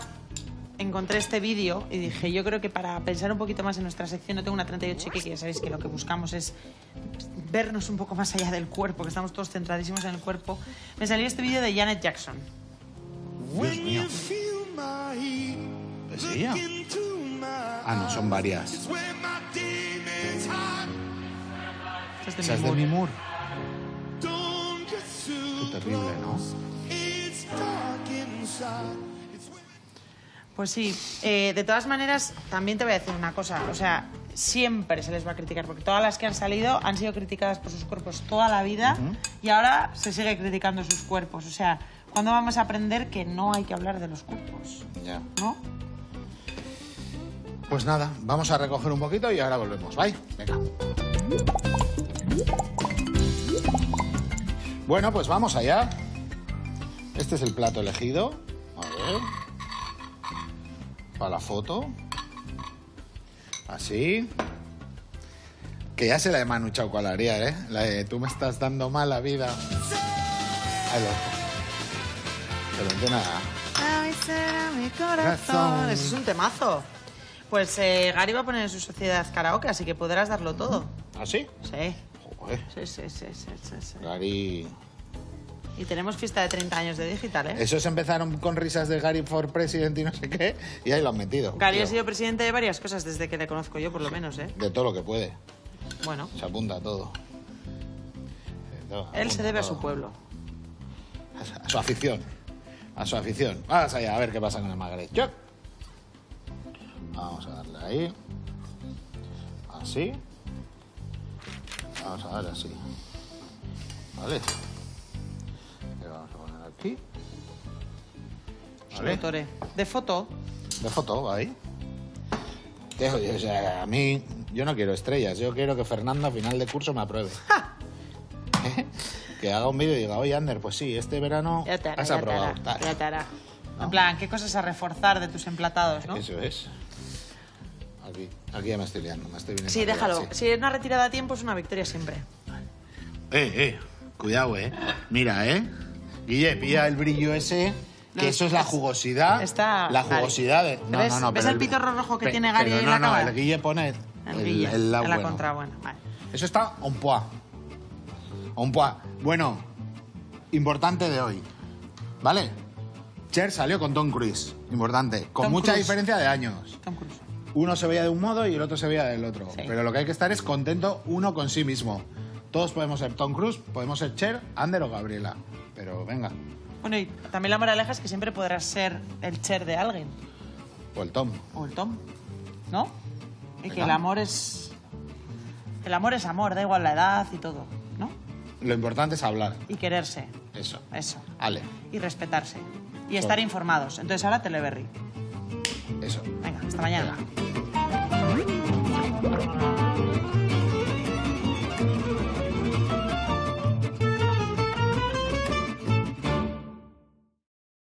[SPEAKER 2] encontré este vídeo y dije, yo creo que para pensar un poquito más en nuestra sección, no tengo una 38 que ya sabéis que lo que buscamos es vernos un poco más allá del cuerpo, que estamos todos centradísimos en el cuerpo. Me salió este vídeo de Janet Jackson.
[SPEAKER 1] Dios mío. ¿Es ella? Ah, no, son varias. Esa es Demi Moore. Qué terrible, ¿no?
[SPEAKER 2] Pues sí, de todas maneras, también te voy a decir una cosa, o sea, siempre se les va a criticar, porque todas las que han salido han sido criticadas por sus cuerpos toda la vida y ahora se sigue criticando sus cuerpos, o sea, ¿cuándo vamos a aprender que no hay que hablar de los cuerpos?
[SPEAKER 1] Ya.
[SPEAKER 2] ¿No?
[SPEAKER 1] Pues nada, vamos a recoger un poquito y ahora volvemos, ¿vale? Venga. Bueno, pues vamos allá. Este es el plato elegido. A ver. Para la foto. Así. Que ya se la he manuchado con la Ariel, ¿eh? La de tú me estás dando mala vida. Ahí lo. Pero de nada.
[SPEAKER 2] Ay, será mi corazón. Eso es un temazo. Pues Gary va a poner en su sociedad karaoke, así que podrás darlo todo.
[SPEAKER 1] ¿Ah, sí?
[SPEAKER 2] Sí.
[SPEAKER 1] Joder.
[SPEAKER 2] Sí.
[SPEAKER 1] Gary...
[SPEAKER 2] Y tenemos fiesta de 30 años de Digital, ¿eh?
[SPEAKER 1] Esos empezaron con risas de Gary for President y no sé qué, y ahí lo han metido.
[SPEAKER 2] Gary
[SPEAKER 1] tío.
[SPEAKER 2] ha sido presidente de varias cosas desde que le conozco yo, por lo menos, ¿eh?
[SPEAKER 1] De todo lo que puede.
[SPEAKER 2] Bueno.
[SPEAKER 1] Se apunta a todo.
[SPEAKER 2] Él se debe a su pueblo.
[SPEAKER 1] A su afición. A su afición. Vamos allá, a ver qué pasa con el Magret. ¡Yo! Vamos a darle ahí. Así. Vamos a darle así. ¿Vale? Le vamos a poner aquí.
[SPEAKER 2] ¿Vale? De foto.
[SPEAKER 1] De foto, ahí. O sea, a mí Yo no quiero estrellas, yo quiero que Fernando a final de curso me apruebe. Que haga un vídeo y diga, oye, Ander, pues sí, este verano has aprobado.
[SPEAKER 2] Ya te hará. En plan, ¿qué cosas a reforzar de tus emplatados, no?
[SPEAKER 1] Eso es. Aquí ya me estoy liando, me estoy viniendo.
[SPEAKER 2] Sí, déjalo.
[SPEAKER 1] Sí.
[SPEAKER 2] Si es una retirada a tiempo, es una victoria siempre.
[SPEAKER 1] Cuidado, Mira, Guille, pilla el brillo ese, que eso es la jugosidad. La jugosidad de... No,
[SPEAKER 2] ¿Ves el pitorro rojo que tiene Gary en la cámara?
[SPEAKER 1] el Guille pone el lado
[SPEAKER 2] en la
[SPEAKER 1] bueno.
[SPEAKER 2] contra, bueno, vale.
[SPEAKER 1] Eso está on point. Bueno, importante de hoy, ¿vale? Cher salió con Tom Cruise, importante, con mucha diferencia de años.
[SPEAKER 2] Tom Cruise.
[SPEAKER 1] Uno se veía de un modo y el otro se veía del otro.
[SPEAKER 2] Sí.
[SPEAKER 1] Pero lo que hay que estar es contento uno con sí mismo. Todos podemos ser Tom Cruise, podemos ser Cher, Ander o Gabriela. Pero venga.
[SPEAKER 2] Bueno, y también la moraleja es que siempre podrás ser el Cher de alguien.
[SPEAKER 1] O el Tom.
[SPEAKER 2] O el Tom, ¿no? Y
[SPEAKER 1] Venga.
[SPEAKER 2] que el amor es... El amor es amor, da igual la edad y todo, ¿no?
[SPEAKER 1] Lo importante es hablar.
[SPEAKER 2] Y quererse.
[SPEAKER 1] Eso.
[SPEAKER 2] Ale. Y respetarse. Y estar informados. Entonces ahora Teleberry.
[SPEAKER 1] Eso.
[SPEAKER 2] Venga, hasta mañana.